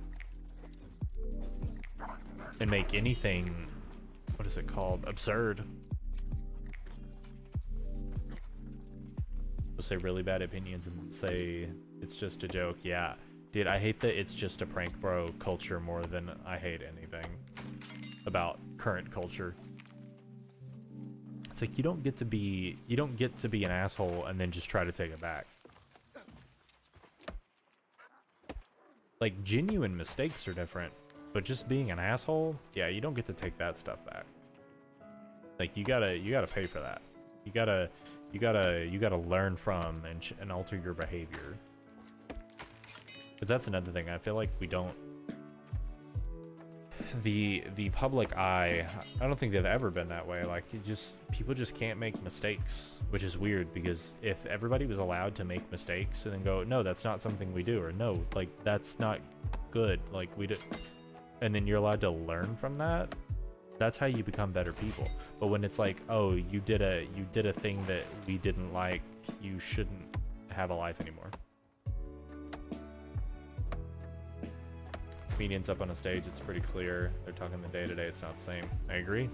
and make anything, what is it called? Absurd. We'll say really bad opinions and say It's just a joke. Yeah. Dude, I hate that it's just a prank bro culture more than I hate anything about current culture. It's like you don't get to be an asshole and then just try to take it back. Like, genuine mistakes are different, but just being an asshole, yeah, you don't get to take that stuff back. Like, you gotta pay for that. You gotta learn from and alter your behavior. Because that's another thing. I feel like we don't. The public eye, I don't think they've ever been that way. Like, people just can't make mistakes, which is weird, because if everybody was allowed to make mistakes and then go, no, that's not something we do, or no, like, that's not good, like, we do, and then you're allowed to learn from that, that's how you become better people. But when it's like, oh, you did a thing that we didn't like, you shouldn't have a life anymore. Comedians up on a stage, it's pretty clear they're talking the day to day, it's not the same. I agree.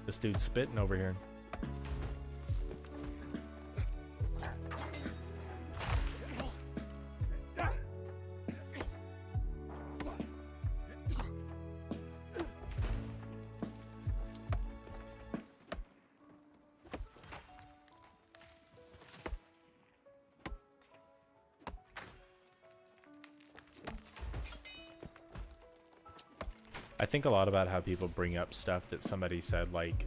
This dude's spitting over here. I think a lot about how people bring up stuff that somebody said, like,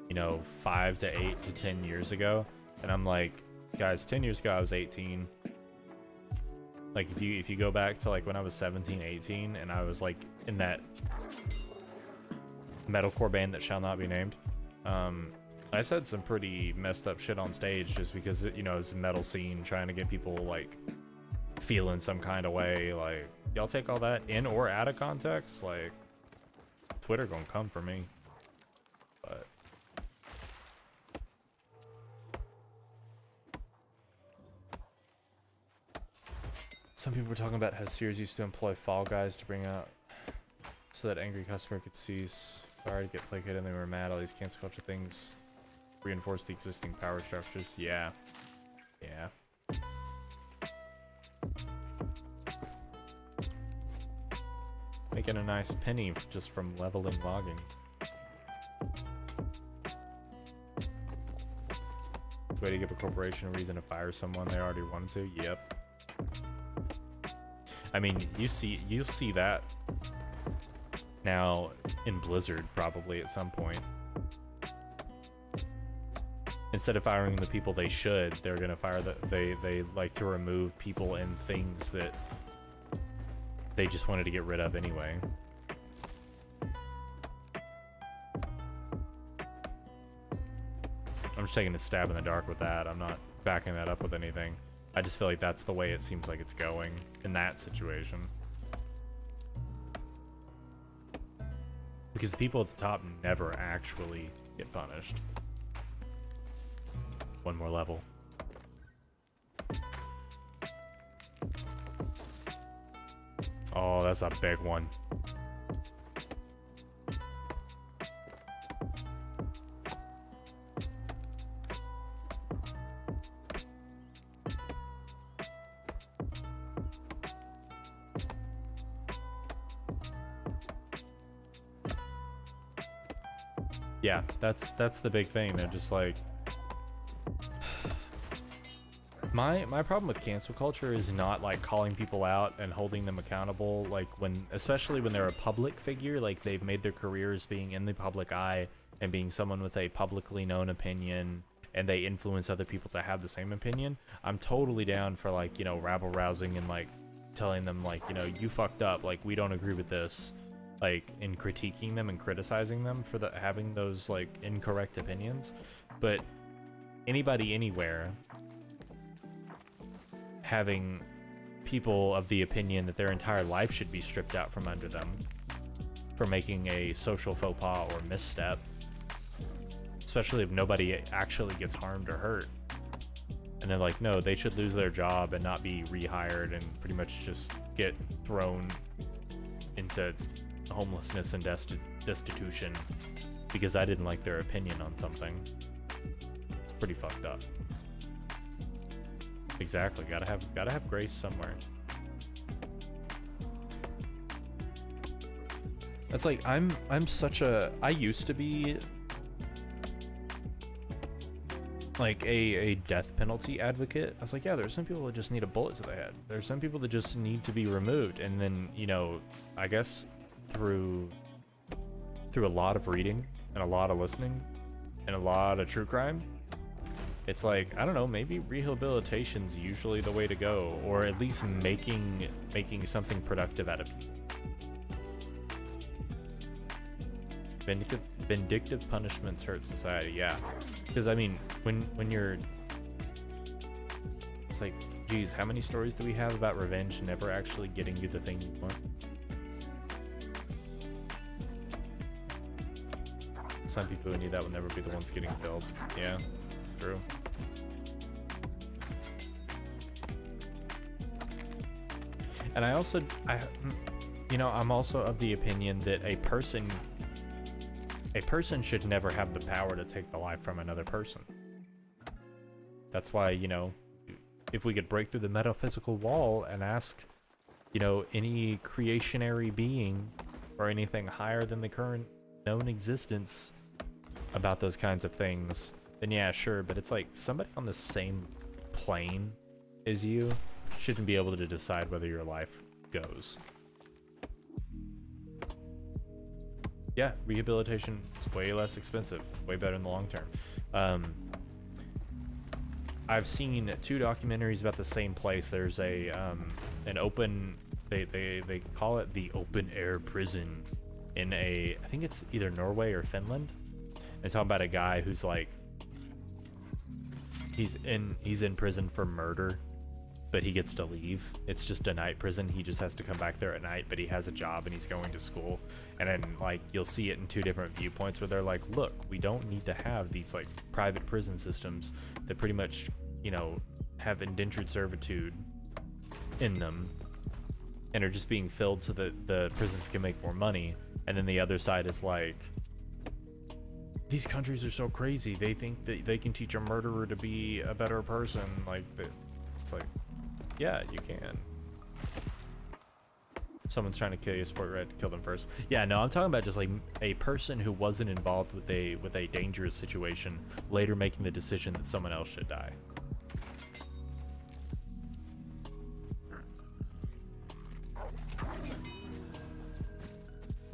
you know, 5 to 8 to 10 years ago, and I'm like, guys, 10 years ago I was 18. Like, if you go back to like when I was 17, 18, and I was like in that metalcore band that shall not be named, I said some pretty messed up shit on stage just because, you know, it's a metal scene trying to get people like feeling some kind of way. Like, y'all take all that in or out of context, like, Twitter gonna come for me. But some people were talking about how Sears used to employ fall guys to bring out so that angry customer could cease. Sorry to get placated, and they were mad. All these cancel culture things reinforce the existing power structures. Yeah. Making a nice penny just from leveling logging. It's a way to give a corporation a reason to fire someone they already wanted to. Yep. I mean, you'll see that now in Blizzard probably at some point. Instead of firing the people they should, they're gonna fire they like to remove people and things that they just wanted to get rid of anyway. I'm just taking a stab in the dark with that. I'm not backing that up with anything. I just feel like that's the way it seems like it's going in that situation. Because the people at the top never actually get punished. One more level. Oh, that's a big one. Yeah, that's the big thing. They're just like, my problem with cancel culture is not like calling people out and holding them accountable, like especially when they're a public figure, like they've made their careers being in the public eye and being someone with a publicly known opinion, and they influence other people to have the same opinion. I'm totally down for, like, you know, rabble rousing and like telling them, like, you know, you fucked up, like, we don't agree with this, like, in critiquing them and criticizing them for having those like incorrect opinions. But anybody anywhere having people of the opinion that their entire life should be stripped out from under them for making a social faux pas or misstep, especially if nobody actually gets harmed or hurt, and they're like, no, they should lose their job and not be rehired and pretty much just get thrown into homelessness and destitution because I didn't like their opinion on something. It's pretty fucked up. Exactly. Gotta have grace somewhere. That's like I'm such a I used to be like a death penalty advocate. I was like, yeah, there's some people that just need a bullet to the head. There's some people that just need to be removed. And then, you know, I guess through a lot of reading and a lot of listening and a lot of true crime, it's like, I don't know, maybe rehabilitation's usually the way to go, or at least making something productive out of people. Vindictive punishments hurt society, yeah. Because I mean, when you're, it's like, geez, how many stories do we have about revenge never actually getting you the thing you want? Some people who need that will never be the ones getting killed. Yeah, true. And I'm also of the opinion that a person should never have the power to take the life from another person. That's why, you know, if we could break through the metaphysical wall and ask, you know, any creationary being or anything higher than the current known existence about those kinds of things, then yeah, sure, but it's like somebody on the same plane as you shouldn't be able to decide whether your life goes. Yeah, rehabilitation is way less expensive, way better in the long term. I've seen 2 documentaries about the same place. There's a an open, they call it the open air prison in I think it's either Norway or Finland. It's talking about a guy who's like, he's in prison for murder, but he gets to leave. It's just a night prison. He just has to come back there at night, but he has a job and he's going to school. And then like you'll see it in 2 different viewpoints where they're like, look, we don't need to have these like private prison systems that pretty much, you know, have indentured servitude in them and are just being filled so that the prisons can make more money. And then the other side is like, these countries are so crazy. They think that they can teach a murderer to be a better person. Like, it's like, yeah, you can. Someone's trying to kill you, support your right to kill them first. Yeah, no, I'm talking about just like a person who wasn't involved with a dangerous situation later making the decision that someone else should die.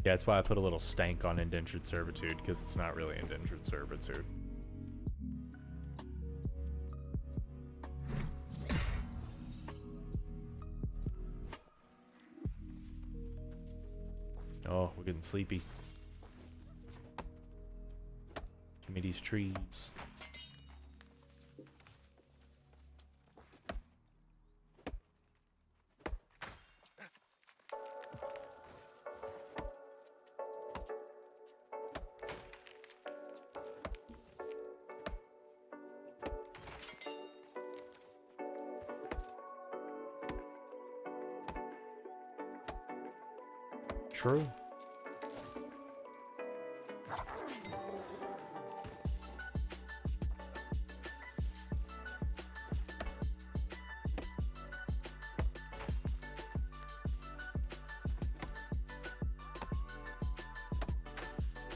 Yeah, that's why I put a little stank on indentured servitude, because it's not really indentured servitude. Oh, we're getting sleepy. Give me these trees. True.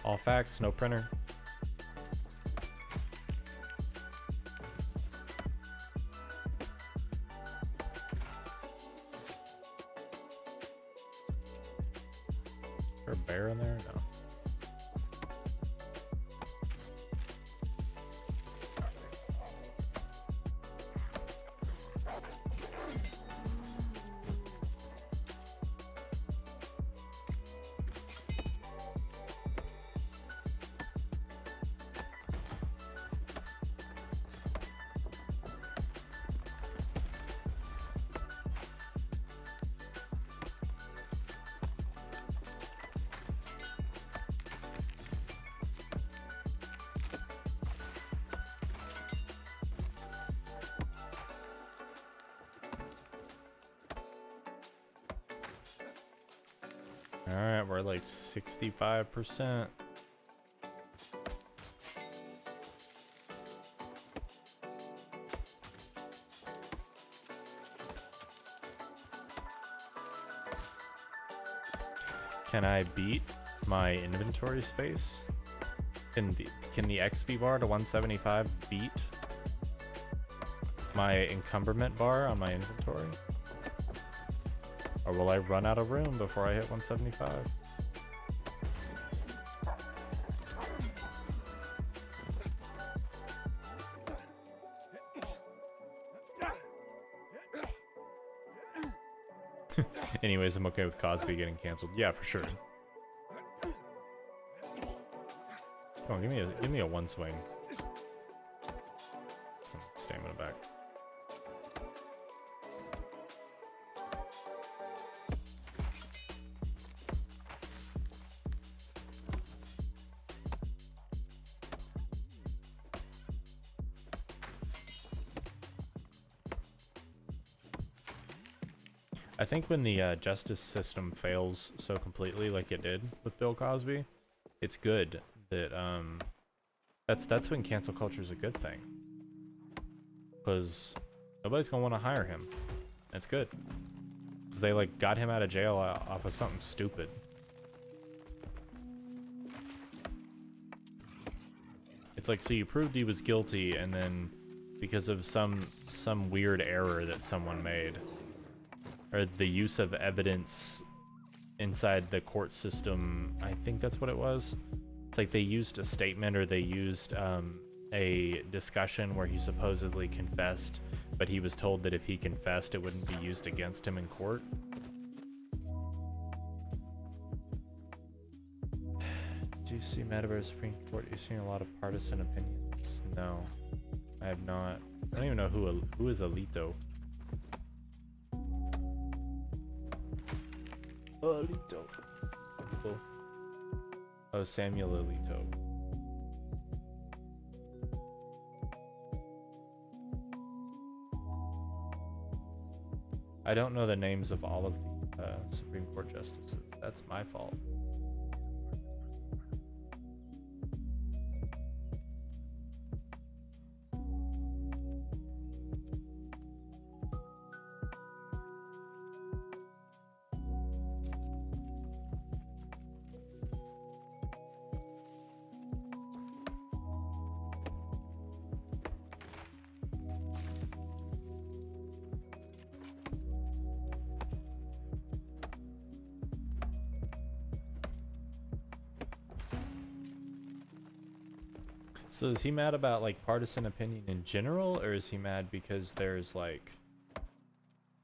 All facts, no printer. Is there a bear in there? No. All right, we're like 65%. Can I beat my inventory space? Can the XP bar to 175 beat my encumberment bar on my inventory? Or will I run out of room before I hit 175? Anyways, I'm okay with Cosby getting canceled. Yeah, for sure. Come on, give me a one swing. Some stamina back. I think when the justice system fails so completely, like it did with Bill Cosby, it's good that that's when cancel culture is a good thing, because nobody's gonna want to hire him. It's good because they like got him out of jail off of something stupid. It's like, so you proved he was guilty, and then because of some weird error that someone made, or the use of evidence inside the court system, I think that's what it was. It's like they used a statement, or they used a discussion where he supposedly confessed, but he was told that if he confessed, it wouldn't be used against him in court. Do you see Metaverse Supreme Court? You're seeing a lot of partisan opinions. No, I have not. I don't even know who is Alito. Alito. Oh, Samuel Alito. I don't know the names of all of the Supreme Court justices. That's my fault. So is he mad about like partisan opinion in general, or is he mad because there's like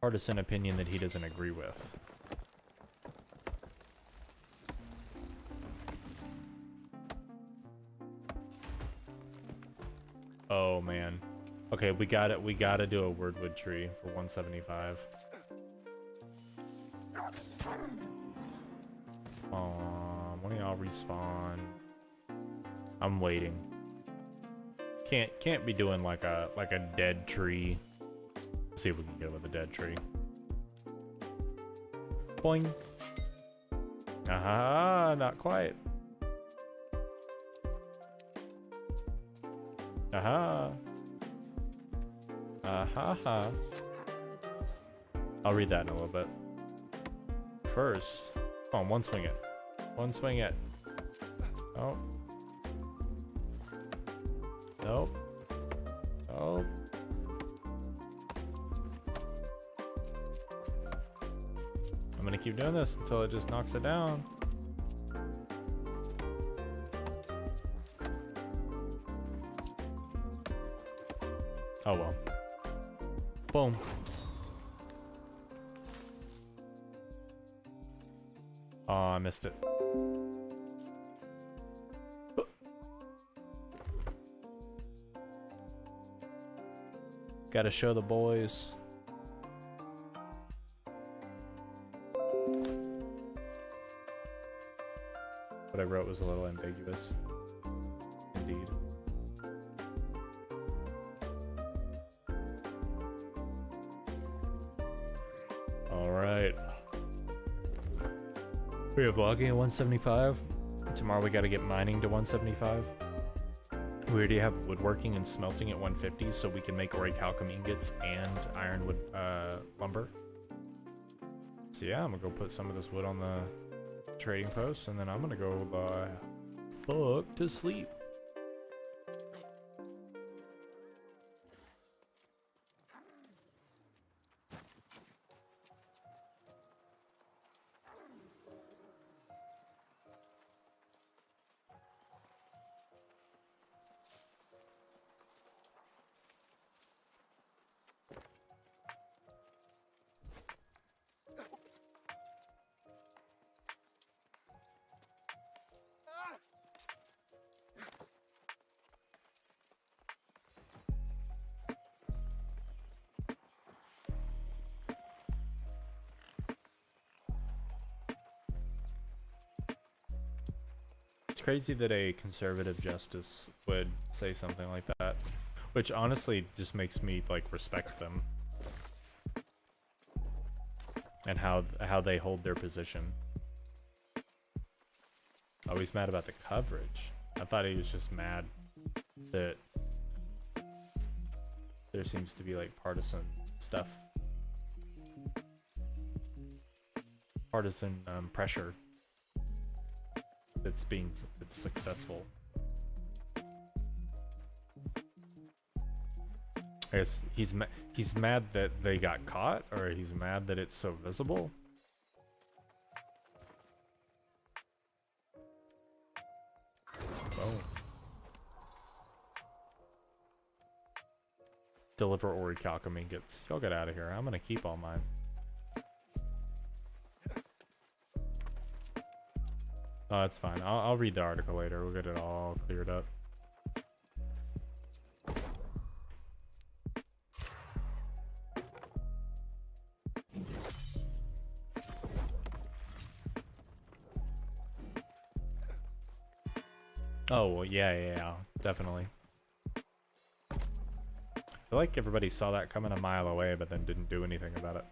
partisan opinion that he doesn't agree with? Oh man. Okay, we gotta do a wordwood tree for 175. When do y'all respawn? I'm waiting. Can't be doing like a dead tree. Let's see if we can get with a dead tree. Boing. Aha, not quite. Aha. Aha. I'll read that in a little bit. First, come on, one swing it. One swing it. Oh. Nope. Oh. I'm gonna keep doing this until it just knocks it down. Oh well. Boom. Oh, I missed it. Gotta show the boys. What I wrote was a little ambiguous. Indeed. Alright. We have logging at 175. Tomorrow we gotta get mining to 175. We already have woodworking and smelting at 150, so we can make orichalcum ingots and ironwood lumber. So yeah, I'm gonna go put some of this wood on the trading post, and then I'm gonna go fuck to sleep. It's crazy that a conservative justice would say something like that, which honestly just makes me like respect them and how they hold their position. Oh, he's mad about the coverage. I thought he was just mad that there seems to be like partisan stuff, partisan pressure that's successful. I guess he's mad that they got caught, or he's mad that it's so visible. Oh. Deliver orichalcum gets. Y'all get out of here. I'm gonna keep all mine. Oh, that's fine. I'll read the article later. We'll get it all cleared up. Oh, well, yeah, definitely. I feel like everybody saw that coming a mile away, but then didn't do anything about it.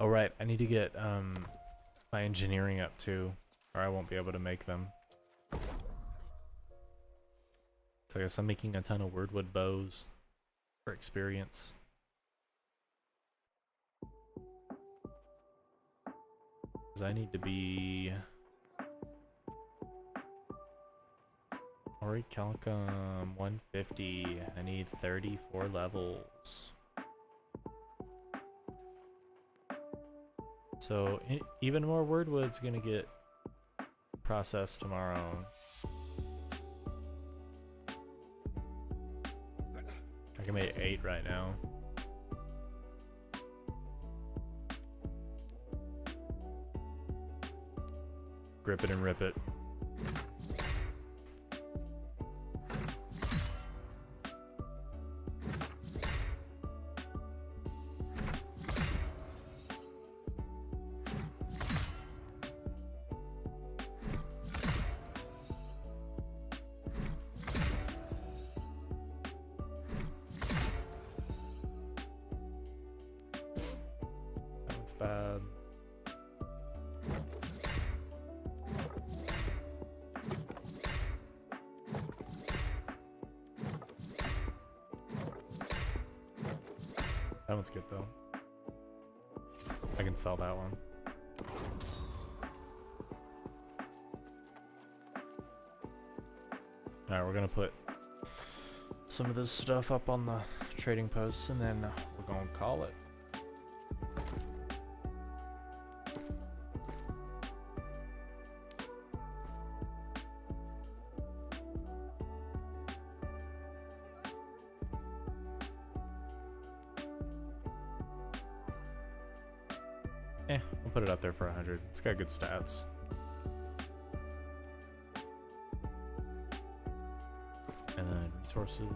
Oh right, I need to get my engineering up too, or I won't be able to make them. So I guess I'm making a ton of wordwood bows for experience. Cause I need to be orichalcum 150. I need 34 levels. So even more wordwood's gonna get processed tomorrow. I can make 8 right now. Grip it and rip it. Bad. That one's good though. I can sell that one. Alright, we're gonna put some of this stuff up on the trading posts and then we're gonna call it. We'll put it up there for 100. It's got good stats. And then resources.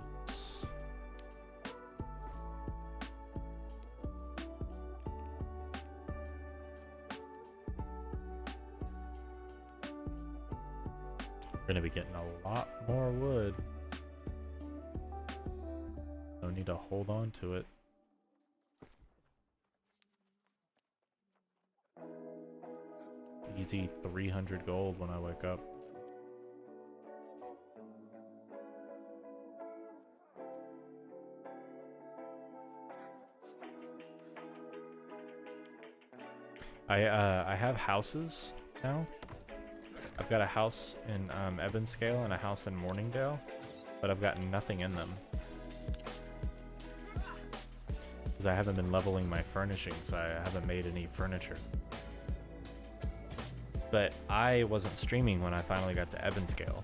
We're gonna be getting a lot more wood. No need to hold on to it. Easy 300 gold when I wake up. I have houses now. I've got a house in Evanscale and a house in Morningdale, but I've got nothing in them. Because I haven't been leveling my furnishings, I haven't made any furniture. But I wasn't streaming when I finally got to Evanscale,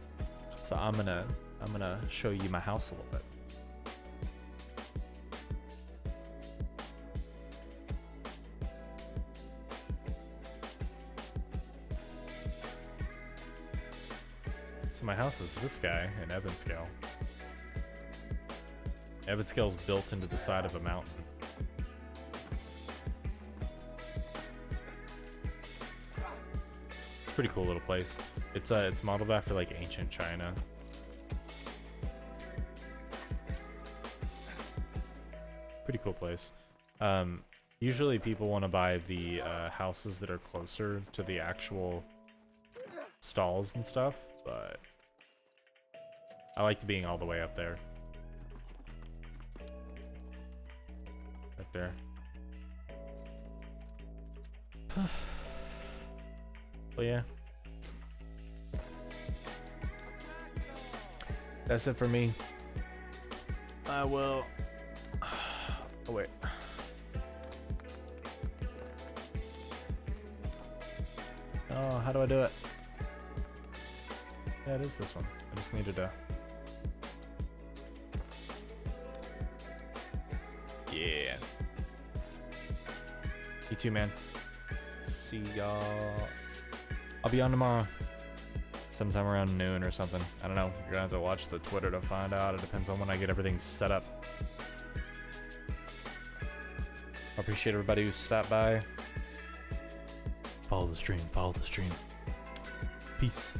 so I'm gonna show you my house a little bit. So my house is this guy in Evanscale. Evanscale's built into the side of a mountain. It's a pretty cool little place. It's modeled after like ancient China. Pretty cool place. Usually people want to buy the houses that are closer to the actual stalls and stuff, but I liked being all the way up there. Right there. Well, yeah. That's it for me. I will... Oh, wait. Oh, how do I do it? Yeah, it is this one. I just needed to... Yeah. You too, man. See y'all. I'll be on tomorrow. Sometime around noon or something. I don't know. You're gonna have to watch the Twitter to find out. It depends on when I get everything set up. I appreciate everybody who stopped by. Follow the stream. Follow the stream. Peace.